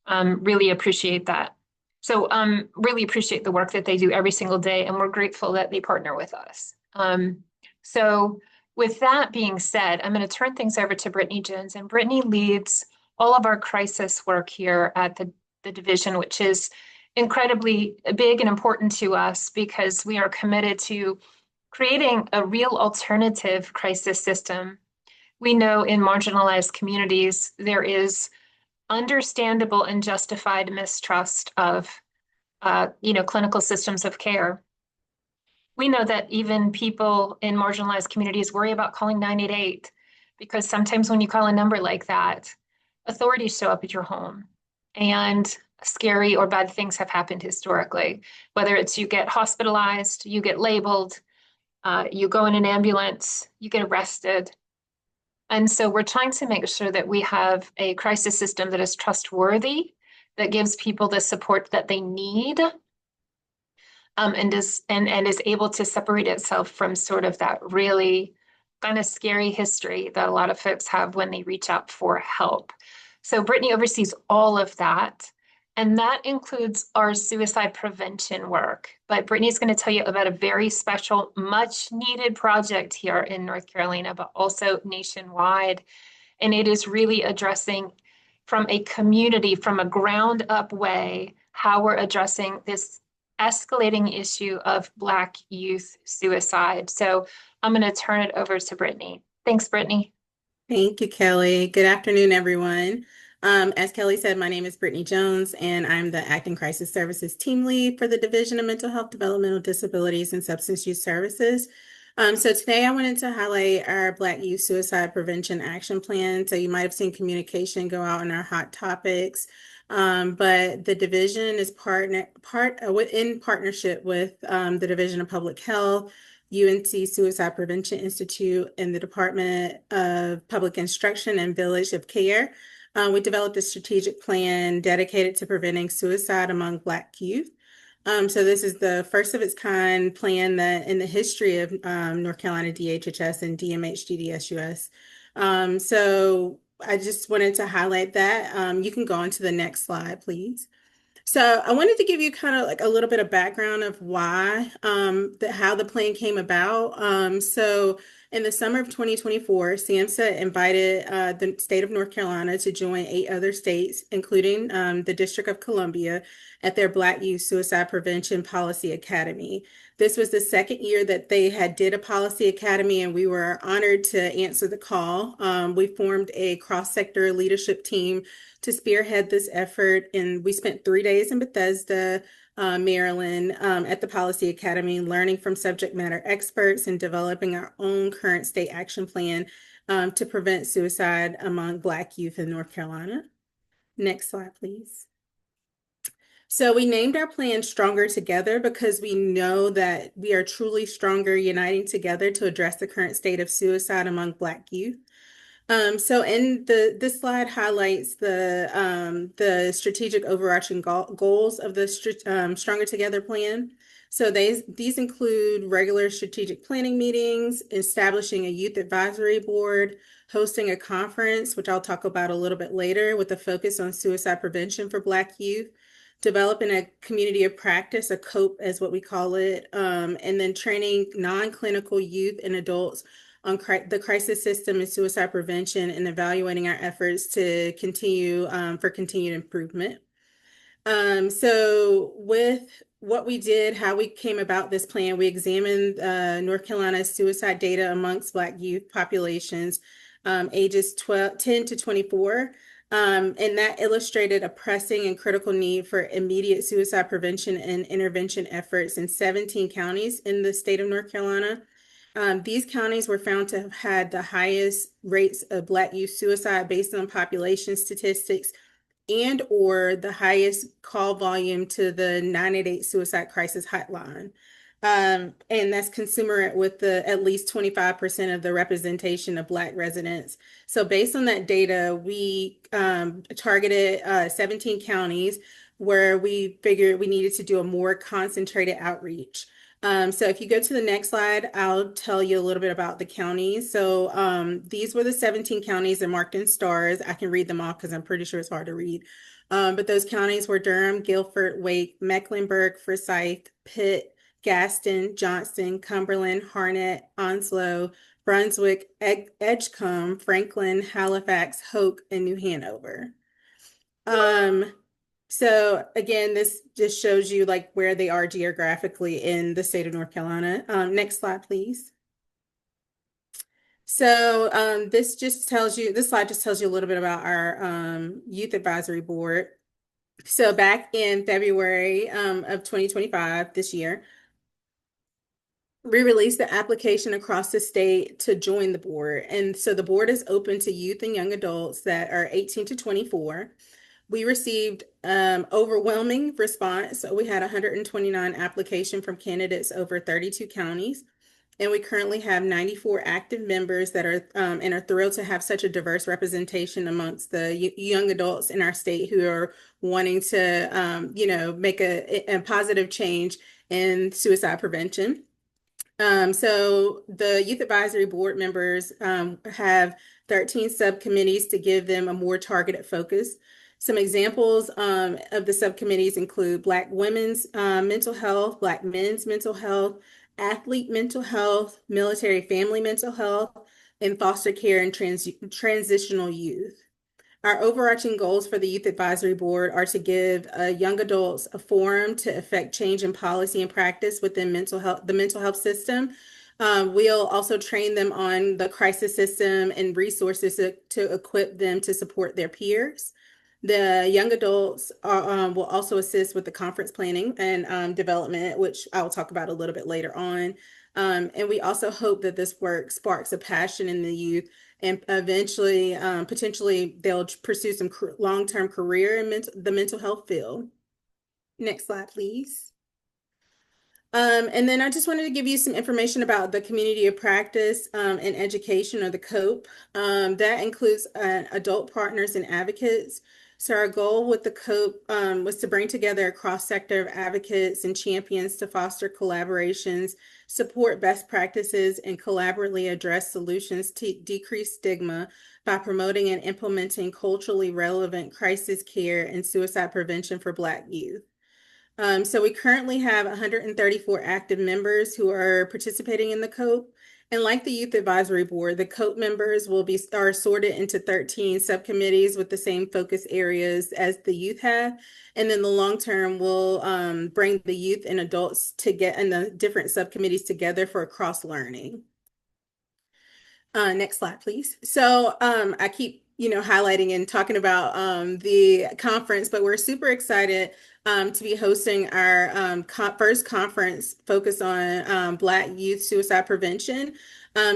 really appreciate that. So really appreciate the work that they do every single day, and we're grateful that they partner with us. So with that being said, I'm going to turn things over to Brittany Jones, and Brittany leads all of our crisis work here at the division, which is incredibly big and important to us because we are committed to creating a real alternative crisis system. We know in marginalized communities, there is understandable and justified mistrust of clinical systems of care. We know that even people in marginalized communities worry about calling 988 because sometimes when you call a number like that, authorities show up at your home, and scary or bad things have happened historically. Whether it's you get hospitalized, you get labeled, you go in an ambulance, you get arrested. And so we're trying to make sure that we have a crisis system that is trustworthy, that gives people the support that they need, and is able to separate itself from sort of that really kind of scary history that a lot of folks have when they reach out for help. So Brittany oversees all of that. And that includes our suicide prevention work. But Brittany's going to tell you about a very special, much needed project here in North Carolina, but also nationwide. And it is really addressing from a community, from a ground up way, how we're addressing this escalating issue of Black youth suicide. So I'm going to turn it over to Brittany. Thanks, Brittany. Thank you, Kelly. Good afternoon, everyone. As Kelly said, my name is Brittany Jones, and I'm the Acting Crisis Services Team Lead for the Division of Mental Health, Developmental Disabilities, and Substance Use Services. So today I wanted to highlight our Black Youth Suicide Prevention Action Plan. So you might have seen communication go out on our hot topics, but the division is in partnership with the Division of Public Health, UNC Suicide Prevention Institute, and the Department of Public Instruction and Village of Care. We developed a strategic plan dedicated to preventing suicide among Black youth. So this is the first of its kind plan that in the history of North Carolina DHHS and DMH DDSUS. So I just wanted to highlight that. You can go on to the next slide, please. So I wanted to give you kind of like a little bit of background of why, how the plan came about. So in the summer of 2024, SAMHSA invited the state of North Carolina to join 8 other states, including the District of Columbia, at their Black Youth Suicide Prevention Policy Academy. This was the second year that they had did a policy academy, and we were honored to answer the call. We formed a cross-sector leadership team to spearhead this effort, and we spent 3 days in Bethesda, Maryland, at the Policy Academy, learning from subject matter experts and developing our own current state action plan to prevent suicide among Black youth in North Carolina. Next slide, please. So we named our plan Stronger Together because we know that we are truly stronger uniting together to address the current state of suicide among Black youth. So in this slide highlights the strategic overarching goals of the Stronger Together plan. So these include regular strategic planning meetings, establishing a youth advisory board, hosting a conference, which I'll talk about a little bit later, with a focus on suicide prevention for Black youth, developing a community of practice, a COPE as what we call it, and then training non-clinical youth and adults on the crisis system and suicide prevention, and evaluating our efforts to continue for continued improvement. So with what we did, how we came about this plan, we examined North Carolina's suicide data amongst Black youth populations ages 10 to 24. And that illustrated a pressing and critical need for immediate suicide prevention and intervention efforts in 17 counties in the state of North Carolina. These counties were found to have had the highest rates of Black youth suicide based on population statistics and or the highest call volume to the 988 suicide crisis hotline. And that's commensurate with the at least 25% of the representation of Black residents. So based on that data, we targeted 17 counties where we figured we needed to do a more concentrated outreach. So if you go to the next slide, I'll tell you a little bit about the counties. So these were the 17 counties and marked in stars. I can read them off because I'm pretty sure it's hard to read. But those counties were Durham, Guilford, Wake, Mecklenburg, Forsyth, Pitt, Gaston, Johnston, Cumberland, Harnett, Onslow, Brunswick, Edgecombe, Franklin, Halifax, Hoke, and New Hanover. So again, this just shows you like where they are geographically in the state of North Carolina. Next slide, please. So this slide just tells you a little bit about our youth advisory board. So back in February of 2025, this year, we released the application across the state to join the board. And so the board is open to youth and young adults that are 18 to 24. We received overwhelming response. So we had 129 applications from candidates over 32 counties. And we currently have 94 active members that are and are thrilled to have such a diverse representation amongst the young adults in our state who are wanting to, make a positive change and suicide prevention. So the Youth Advisory Board members have 13 subcommittees to give them a more targeted focus. Some examples of the subcommittees include Black women's mental health, Black men's mental health, athlete mental health, military family mental health, and foster care and transitional youth. Our overarching goals for the Youth Advisory Board are to give young adults a forum to effect change in policy and practice within the mental health system. We'll also train them on the crisis system and resources to equip them to support their peers. The young adults will also assist with the conference planning and development, which I'll talk about a little bit later on. And we also hope that this work sparks a passion in the youth, and eventually, potentially, they'll pursue some long-term career in the mental health field. Next slide, please. And then I just wanted to give you some information about the community of practice and education, or the COPE. That includes adult partners and advocates. So our goal with the COPE was to bring together a cross-sector of advocates and champions to foster collaborations, support best practices, and collaboratively address solutions to decrease stigma by promoting and implementing culturally relevant crisis care and suicide prevention for Black youth. So we currently have 134 active members who are participating in the COPE. And like the Youth Advisory Board, the COPE members are sorted into 13 subcommittees with the same focus areas as the youth have. And then the long term will bring the youth and adults and the different subcommittees together for cross learning. Next slide, please. So I keep highlighting and talking about the conference, but we're super excited to be hosting our first conference focused on Black youth suicide prevention.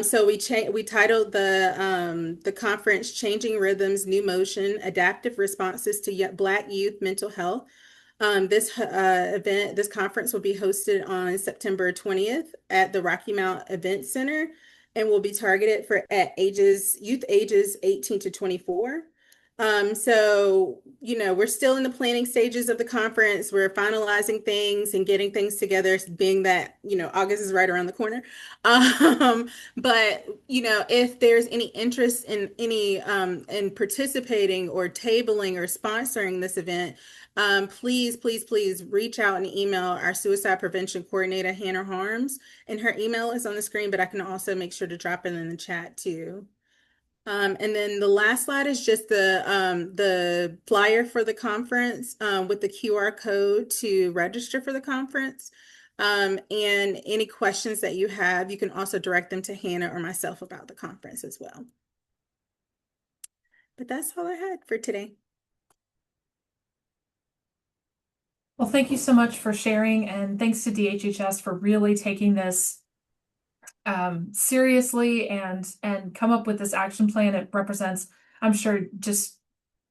So we titled the conference "Changing Rhythms, New Motion: Adaptive Responses to Black Youth Mental Health." This conference will be hosted on September 20th at the Rocky Mount Event Center, and will be targeted for youth ages 18 to 24. So, we're still in the planning stages of the conference. We're finalizing things and getting things together, being that, August is right around the corner. But, if there's any interest in in participating or tabling or sponsoring this event, please reach out and email our suicide prevention coordinator, Hannah Harms, and her email is on the screen, but I can also make sure to drop it in the chat too. And then the last slide is just the flyer for the conference with the QR code to register for the conference. And any questions that you have, you can also direct them to Hannah or myself about the conference as well. But that's all I had for today. Well, thank you so much for sharing, and thanks to DHHS for really taking this seriously and come up with this action plan. It represents, I'm sure, just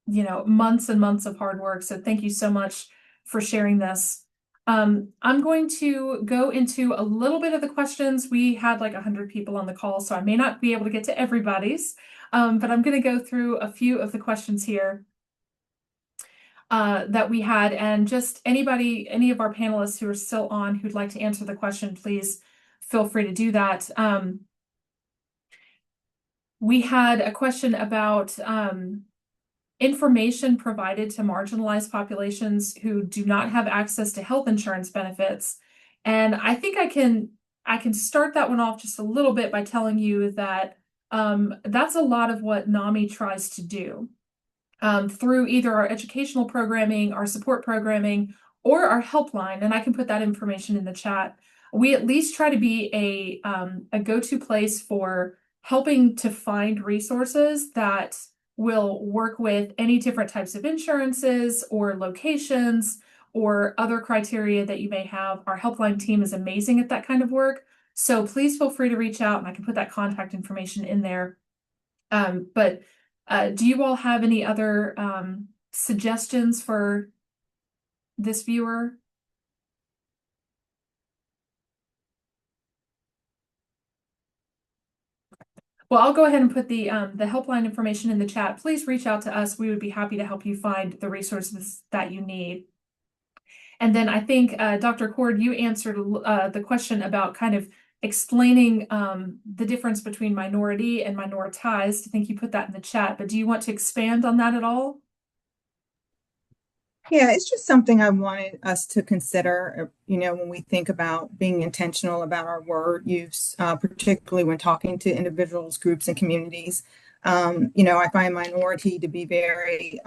months and months of hard work. So thank you so much for sharing this. I'm going to go into a little bit of the questions. We had like 100 people on the call, so I may not be able to get to everybody's, but I'm going to go through a few of the questions here that we had, and just any of our panelists who are still on who'd like to answer the question, please feel free to do that. We had a question about information provided to marginalized populations who do not have access to health insurance benefits. And I think I can start that one off just a little bit by telling you that that's a lot of what NAMI tries to do through either our educational programming, our support programming, or our helpline. And I can put that information in the chat. We at least try to be a go-to place for helping to find resources that will work with any different types of insurances or locations or other criteria that you may have. Our helpline team is amazing at that kind of work. So please feel free to reach out, and I can put that contact information in there. But do you all have any other suggestions for this viewer? Well, I'll go ahead and put the helpline information in the chat. Please reach out to us. We would be happy to help you find the resources that you need. And then I think, Dr. Cord, you answered the question about kind of explaining the difference between minority and minoritized. I think you put that in the chat, but do you want to expand on that at all? Yeah, it's just something I wanted us to consider, when we think about being intentional about our word use, particularly when talking to individuals, groups, and communities. I find minority to be very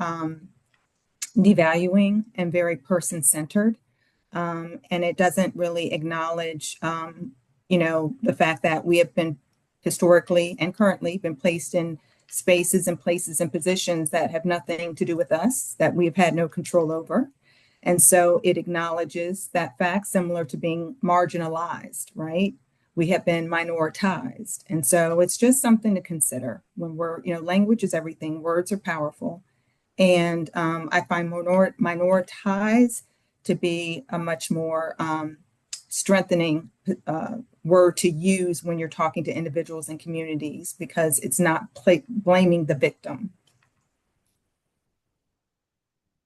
devaluing and very person-centered. And it doesn't really acknowledge, the fact that we have been historically and currently been placed in spaces and places and positions that have nothing to do with us, that we've had no control over. And so it acknowledges that fact, similar to being marginalized, right? We have been minoritized. And so it's just something to consider when language is everything, words are powerful. And I find minoritized to be a much more strengthening word to use when you're talking to individuals and communities, because it's not blaming the victim.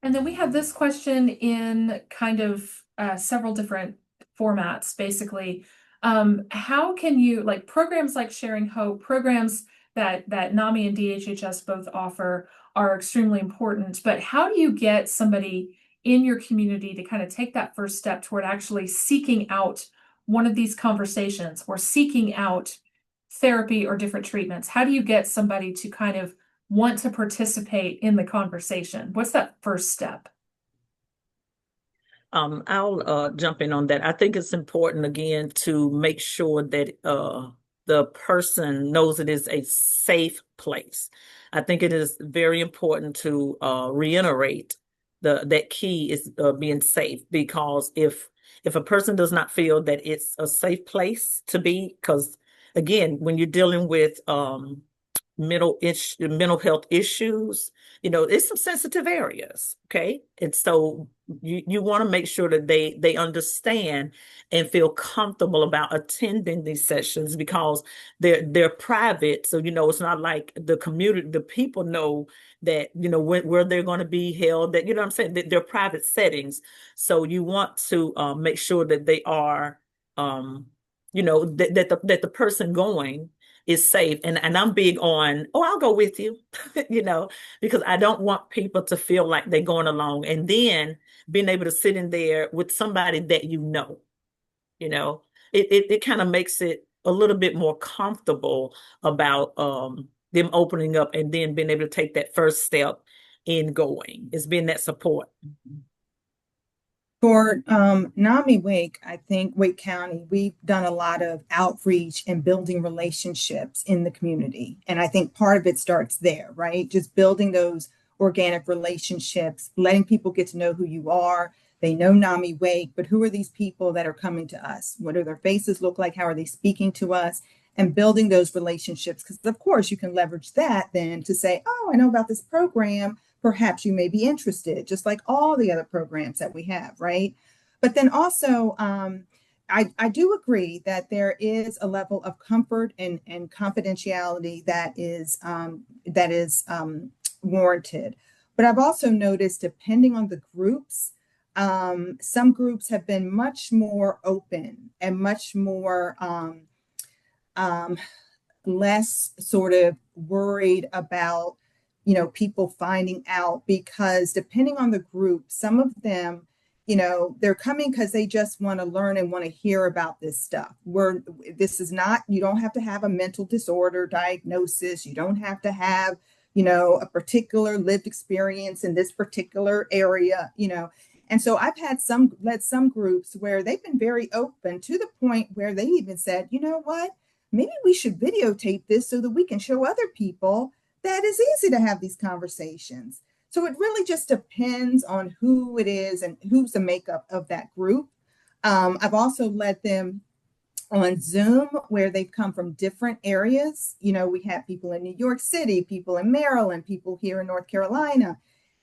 And then we have this question in kind of several different formats, basically. How can you, like programs like Sharing Hope, programs that NAMI and DHHS both offer are extremely important, but how do you get somebody in your community to kind of take that first step toward actually seeking out one of these conversations or seeking out therapy or different treatments? How do you get somebody to kind of want to participate in the conversation? What's that first step? I'll jump in on that. I think it's important, again, to make sure that the person knows it is a safe place. I think it is very important to reiterate that key is being safe, because if a person does not feel that it's a safe place to be, because again, when you're dealing with mental health issues, it's some sensitive areas, okay? And so you want to make sure that they understand and feel comfortable about attending these sessions, because they're private. So it's not like the community, the people know that where they're going to be held, that what I'm saying, that they're private settings. So you want to make sure that they are that the person going is safe. And I'm big on, I'll go with you, because I don't want people to feel like they're going along and then being able to sit in there with somebody that it kind of makes it a little bit more comfortable about them opening up and then being able to take that first step in going. It's been that support. For NAMI Wake, I think Wake County, we've done a lot of outreach and building relationships in the community. And I think part of it starts there, right? Just building those organic relationships, letting people get to know who you are. They know NAMI Wake, but who are these people that are coming to us? What do their faces look like? How are they speaking to us? And building those relationships, because of course you can leverage that then to say, I know about this program. Perhaps you may be interested, just like all the other programs that we have, right? But then also, I do agree that there is a level of comfort and confidentiality that is warranted. But I've also noticed, depending on the groups, some groups have been much more open and much more less sort of worried about people finding out, because depending on the group, some of them, they're coming because they just want to learn and want to hear about this stuff. This is not, you don't have to have a mental disorder diagnosis. You don't have to have, a particular lived experience in this particular area, And so I've led some groups where they've been very open, to the point where they even said, you know what, maybe we should videotape this so that we can show other people that it's easy to have these conversations. So it really just depends on who it is and who's the makeup of that group. I've also led them on Zoom where they've come from different areas. We have people in New York City, people in Maryland, people here in North Carolina.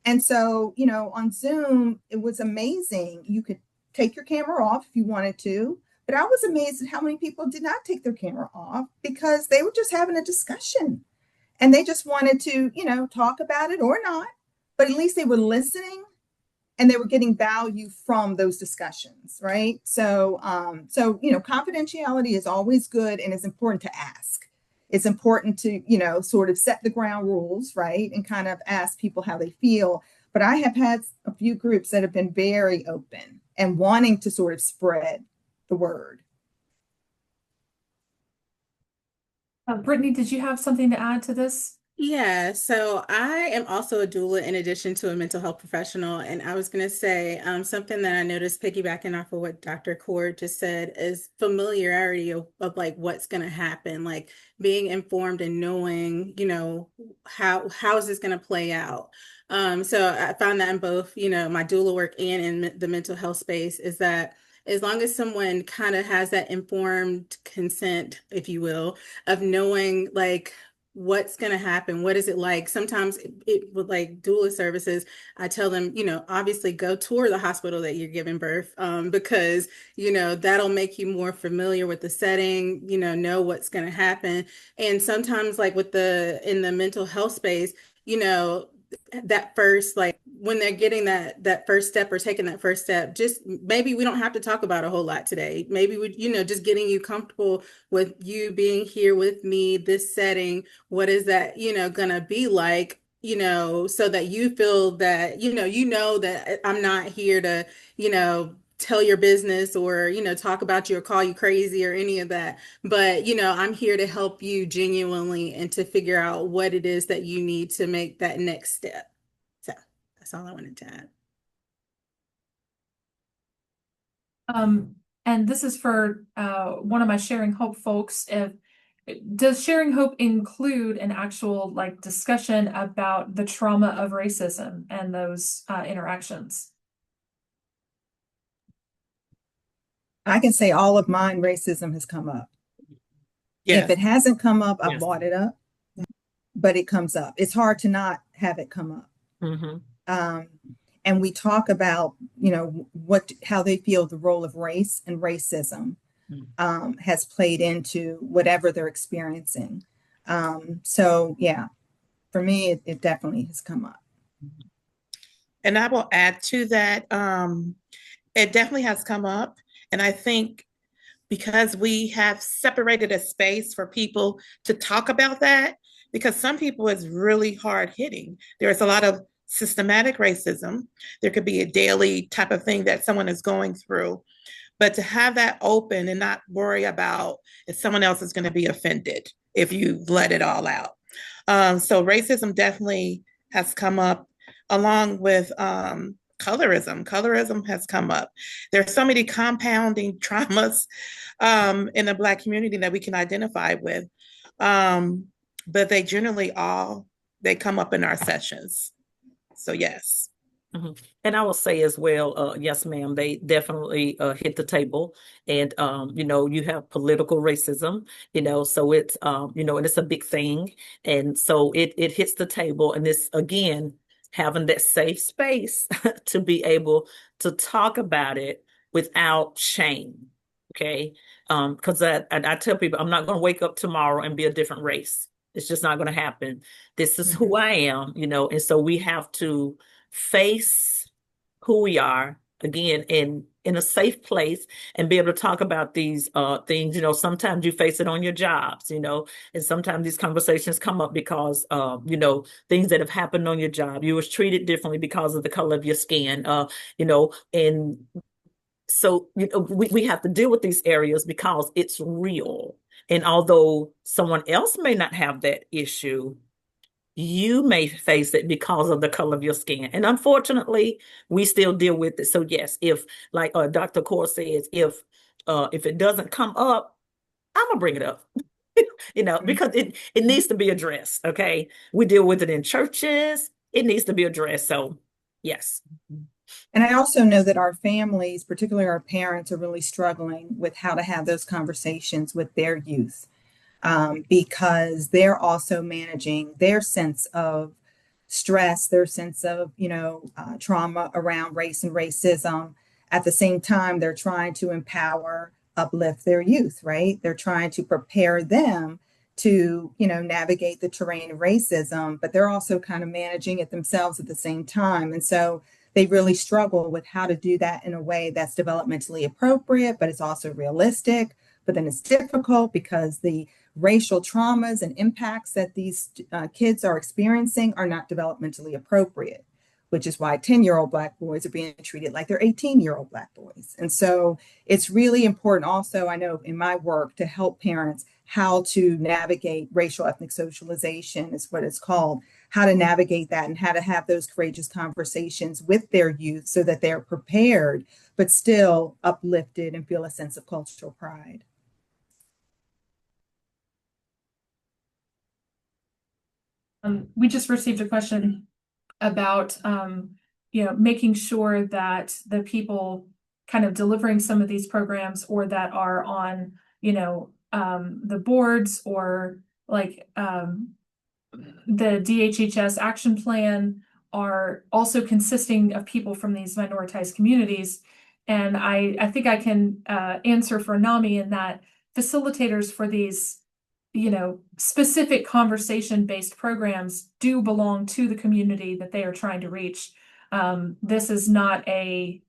And so, on Zoom, it was amazing. You could take your camera off if you wanted to, but I was amazed at how many people did not take their camera off because they were just having a discussion. And they just wanted to, talk about it or not, but at least they were listening and they were getting value from those discussions, right? So, confidentiality is always good, and it's important to ask. It's important to, sort of set the ground rules, right? And kind of ask people how they feel. But I have had a few groups that have been very open and wanting to sort of spread the word. Brittany, did you have something to add to this? Yeah, so I am also a doula in addition to a mental health professional. And I was going to say something that I noticed piggybacking off of what Dr. Cord just said is familiarity of like what's going to happen, like being informed and knowing, how is this going to play out. So I found that in both, my doula work and in the mental health space is that as long as someone kind of has that informed consent, if you will, of knowing like what's going to happen, what is it like. Sometimes it with like doula services, I tell them, obviously go tour the hospital that you're giving birth, because that'll make you more familiar with the setting, know what's going to happen. And sometimes like in the mental health space, that first, like when they're getting that first step or taking that first step, just maybe we don't have to talk about a whole lot today. Maybe we, just getting you comfortable with you being here with me, this setting, what is that, gonna be like, so that you feel that, that I'm not here to, tell your business or, talk about you or call you crazy or any of that. But, I'm here to help you genuinely and to figure out what it is that you need to make that next step. So that's all I wanted to add. And this is for one of my Sharing Hope folks. Does Sharing Hope include an actual like discussion about the trauma of racism and those interactions? I can say all of mine, racism has come up. Yes. If it hasn't come up, I've Yes. brought it up, but it comes up. It's hard to not have it come up. Mm-hmm. And we talk about, how they feel the role of race and racism has played into whatever they're experiencing. So yeah, for me, it definitely has come up. And I will add to that, it definitely has come up. And I think because we have separated a space for people to talk about that, because some people it's really hard hitting. There's a lot of systematic racism. There could be a daily type of thing that someone is going through. But to have that open and not worry about if someone else is going to be offended if you let it all out. So racism definitely has come up along with colorism. Colorism has come up. There's so many compounding traumas in the Black community that we can identify with. But they generally they come up in our sessions. So yes. Mm-hmm. And I will say as well, yes, ma'am, they definitely hit the table. And, you have political racism, so it's, and it's a big thing. And so it hits the table. And this, again, having that safe space to be able to talk about it without shame. Okay. Because I tell people, I'm not going to wake up tomorrow and be a different race. It's just not going to happen. This is who I am, and so we have to face who we are again in a safe place and be able to talk about these things. Sometimes you face it on your jobs, and sometimes these conversations come up because things that have happened on your job. You was treated differently because of the color of your skin, and so we have to deal with these areas because it's real. And although someone else may not have that issue, you may face it because of the color of your skin. And unfortunately, we still deal with it. So yes, if like Dr. Core says, if it doesn't come up, I'm gonna bring it up, because it needs to be addressed. Okay. We deal with it in churches. It needs to be addressed. So yes. And I also know that our families, particularly our parents, are really struggling with how to have those conversations with their youth. Because they're also managing their sense of stress, their sense of, trauma around race and racism. At the same time, they're trying to empower, uplift their youth, right? They're trying to prepare them to, navigate the terrain of racism, but they're also kind of managing it themselves at the same time. And so they really struggle with how to do that in a way that's developmentally appropriate, but it's also realistic. But then it's difficult because the racial traumas and impacts that these kids are experiencing are not developmentally appropriate, which is why 10-year-old Black boys are being treated like they're 18-year-old Black boys. And so it's really important also, I know in my work, to help parents how to navigate racial ethnic socialization is what it's called, how to navigate that and how to have those courageous conversations with their youth so that they're prepared, but still uplifted and feel a sense of cultural pride. We just received a question about, making sure that the people kind of delivering some of these programs or that are on, the boards or like the DHHS action plan are also consisting of people from these minoritized communities. And I think I can answer for NAMI in that facilitators for these specific conversation-based programs do belong to the community that they are trying to reach. This is not a,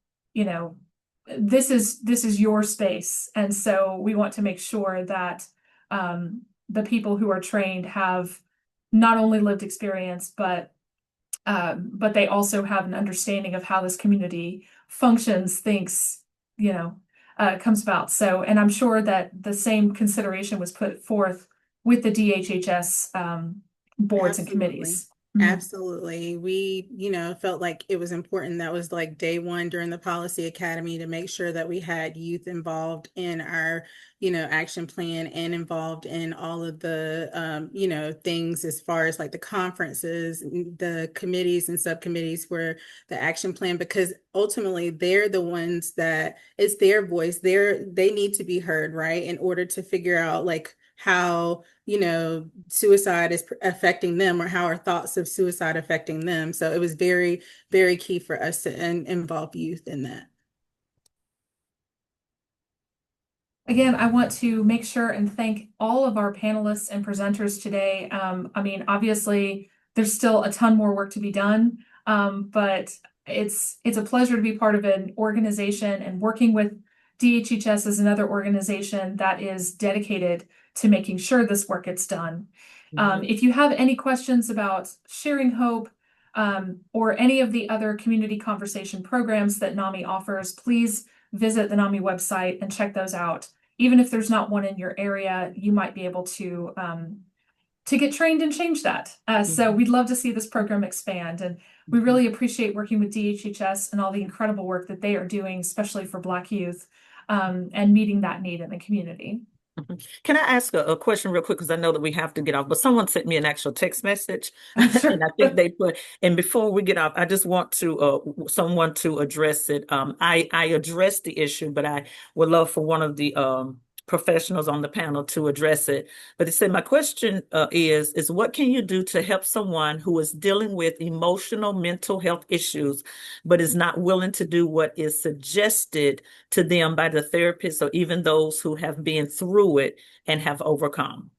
this is your space. And so we want to make sure that the people who are trained have not only lived experience, but they also have an understanding of how this community functions, thinks, comes about. So, and I'm sure that the same consideration was put forth with the DHHS boards and committees. Absolutely. We, felt like it was important. That was like day one during the Policy Academy to make sure that we had youth involved in our, action plan and involved in all of the, things as far as like the conferences, the committees and subcommittees for the action plan, because ultimately they're the ones that it's their voice. They need to be heard, right? In order to figure out like how, suicide is affecting them or how are thoughts of suicide affecting them. So it was very, very key for us to involve youth in that. Again, I want to make sure and thank all of our panelists and presenters today. Obviously, there's still a ton more work to be done, but it's a pleasure to be part of an organization and working with DHHS as another organization that is dedicated to making sure this work gets done. If you have any questions about Sharing Hope or any of the other community conversation programs that NAMI offers, please visit the NAMI website and check those out. Even if there's not one in your area, you might be able to get trained and change that. So we'd love to see this program expand. And we really appreciate working with DHHS and all the incredible work that they are doing, especially for Black youth, and meeting that need in the community. Can I ask a question real quick? Because I know that we have to get off, but someone sent me an actual text message. Sure. And I think they put, and before we get off, I just want to someone to address it. I addressed the issue, but I would love for one of the professionals on the panel to address it. But they said, my question is what can you do to help someone who is dealing with emotional mental health issues, but is not willing to do what is suggested to them by the therapist or even those who have been through it and have overcome?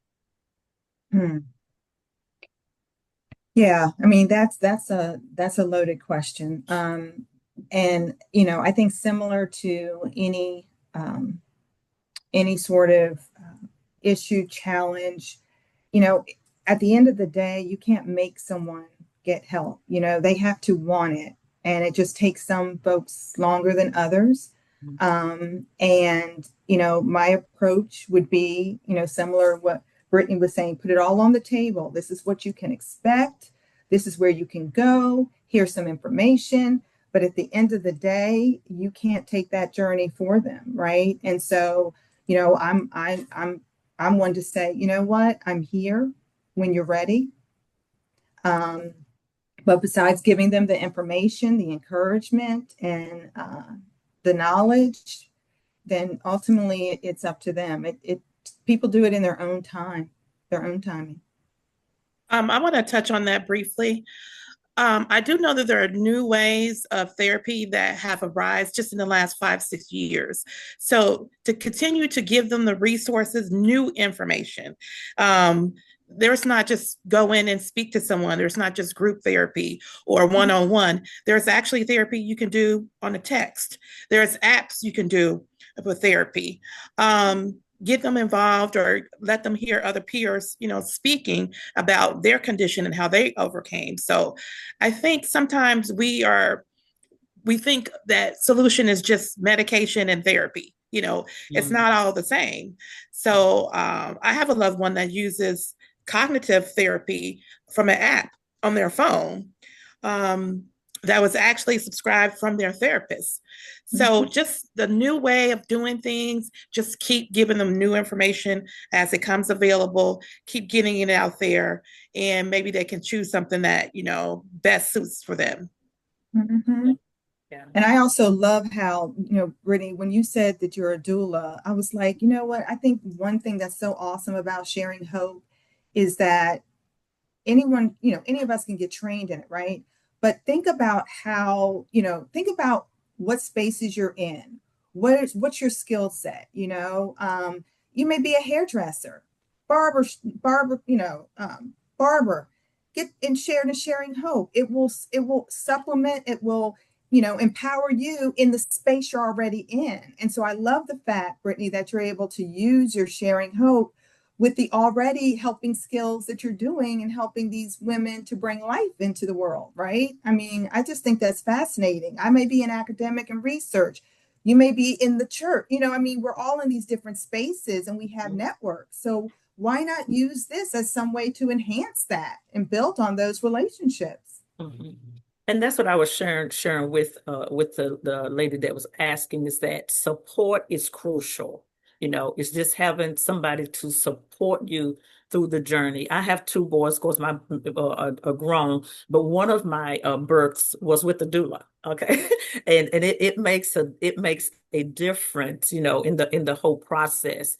Yeah, I mean, that's a loaded question. And, I think similar to any sort of issue, challenge, at the end of the day, you can't make someone get help. They have to want it. And it just takes some folks longer than others. And, my approach would be, similar to what Brittany was saying, put it all on the table. This is what you can expect. This is where you can go. Here's some information. But at the end of the day, you can't take that journey for them, right? And so, I'm one to say, you know what, I'm here when you're ready. But besides giving them the information, the encouragement, and the knowledge, then ultimately it's up to them. People do it in their own time, their own timing. I want to touch on that briefly. I do know that there are new ways of therapy that have arisen just in the last 5-6 years. So to continue to give them the resources, new information, there's not just go in and speak to someone. There's not just group therapy or one-on-one. There's actually therapy you can do on a text. There's apps you can do for therapy. Get them involved or let them hear other peers, speaking about their condition and how they overcame. So I think sometimes we think that solution is just medication and therapy. It's not all the same. So I have a loved one that uses cognitive therapy from an app on their phone that was actually subscribed from their therapist. So just the new way of doing things, just keep giving them new information as it comes available, keep getting it out there, and maybe they can choose something that, best suits for them. Mm-hmm. Yeah. And I also love how, Brittany, when you said that you're a doula, I was like, you know what? I think one thing that's so awesome about Sharing Hope is that anyone, any of us can get trained in it, right? But think about how, think about what spaces you're in. What's your skill set? You may be a hairdresser, barber, barber. Get and share in Sharing Hope. It will supplement. It will empower you in the space you're already in. And so I love the fact, Brittany, that you're able to use your Sharing Hope with the already helping skills that you're doing and helping these women to bring life into the world, right? I mean, I just think that's fascinating. I may be in academic and research. You may be in the church. We're all in these different spaces and we have networks. So why not use this as some way to enhance that and build on those relationships? Mm-hmm. And that's what I was sharing with the lady that was asking, is that support is crucial. It's just having somebody to support you through the journey. I have two boys, of course, my are grown, but one of my births was with the doula. Okay, and it makes a difference, in the whole process.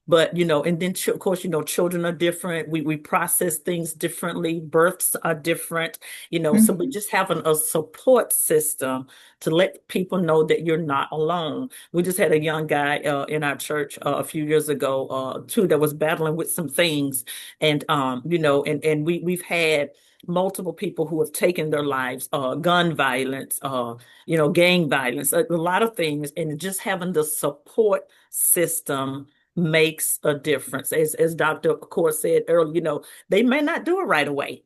But, and then, of course, children are different. We process things differently. Births are different, so we just having a support system to let people know that you're not alone. We just had a young guy in our church a few years ago, too, that was battling with some things. And, and we've had multiple people who have taken their lives, gun violence, gang violence, a lot of things. And just having the support system makes a difference. As Dr. Kaur said earlier, they may not do it right away,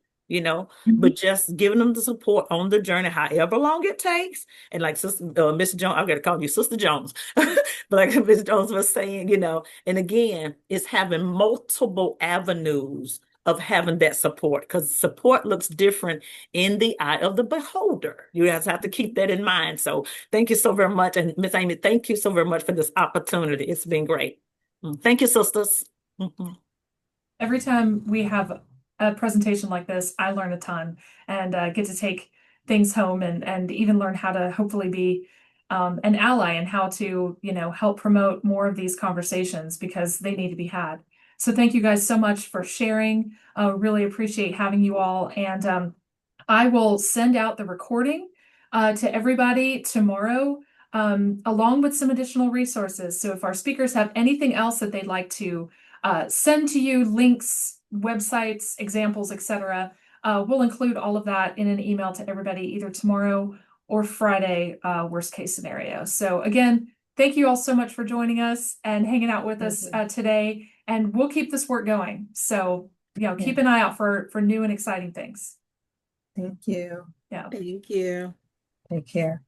but just giving them the support on the journey, however long it takes. And like Sister Miss Jones, I've got to call you Sister Jones, but like Miss Jones was saying, and again, it's having multiple avenues of having that support, because support looks different in the eye of the beholder. You guys have to keep that in mind. So thank you so very much. And Miss Amy, thank you so very much for this opportunity. It's been great. Thank you, sisters. Every time we have a presentation like this, I learn a ton and get to take things home and even learn how to hopefully be an ally and how to, help promote more of these conversations, because they need to be had. So thank you guys so much for sharing. Really appreciate having you all. And I will send out the recording to everybody tomorrow, along with some additional resources. So if our speakers have anything else that they'd like to send to you, links, websites, examples, etc., we'll include all of that in an email to everybody either tomorrow or Friday, worst case scenario. So again, thank you all so much for joining us and hanging out with us today. And we'll keep this work going. So, keep an eye out for new and exciting things. Thank you. Yeah. Thank you. Take care.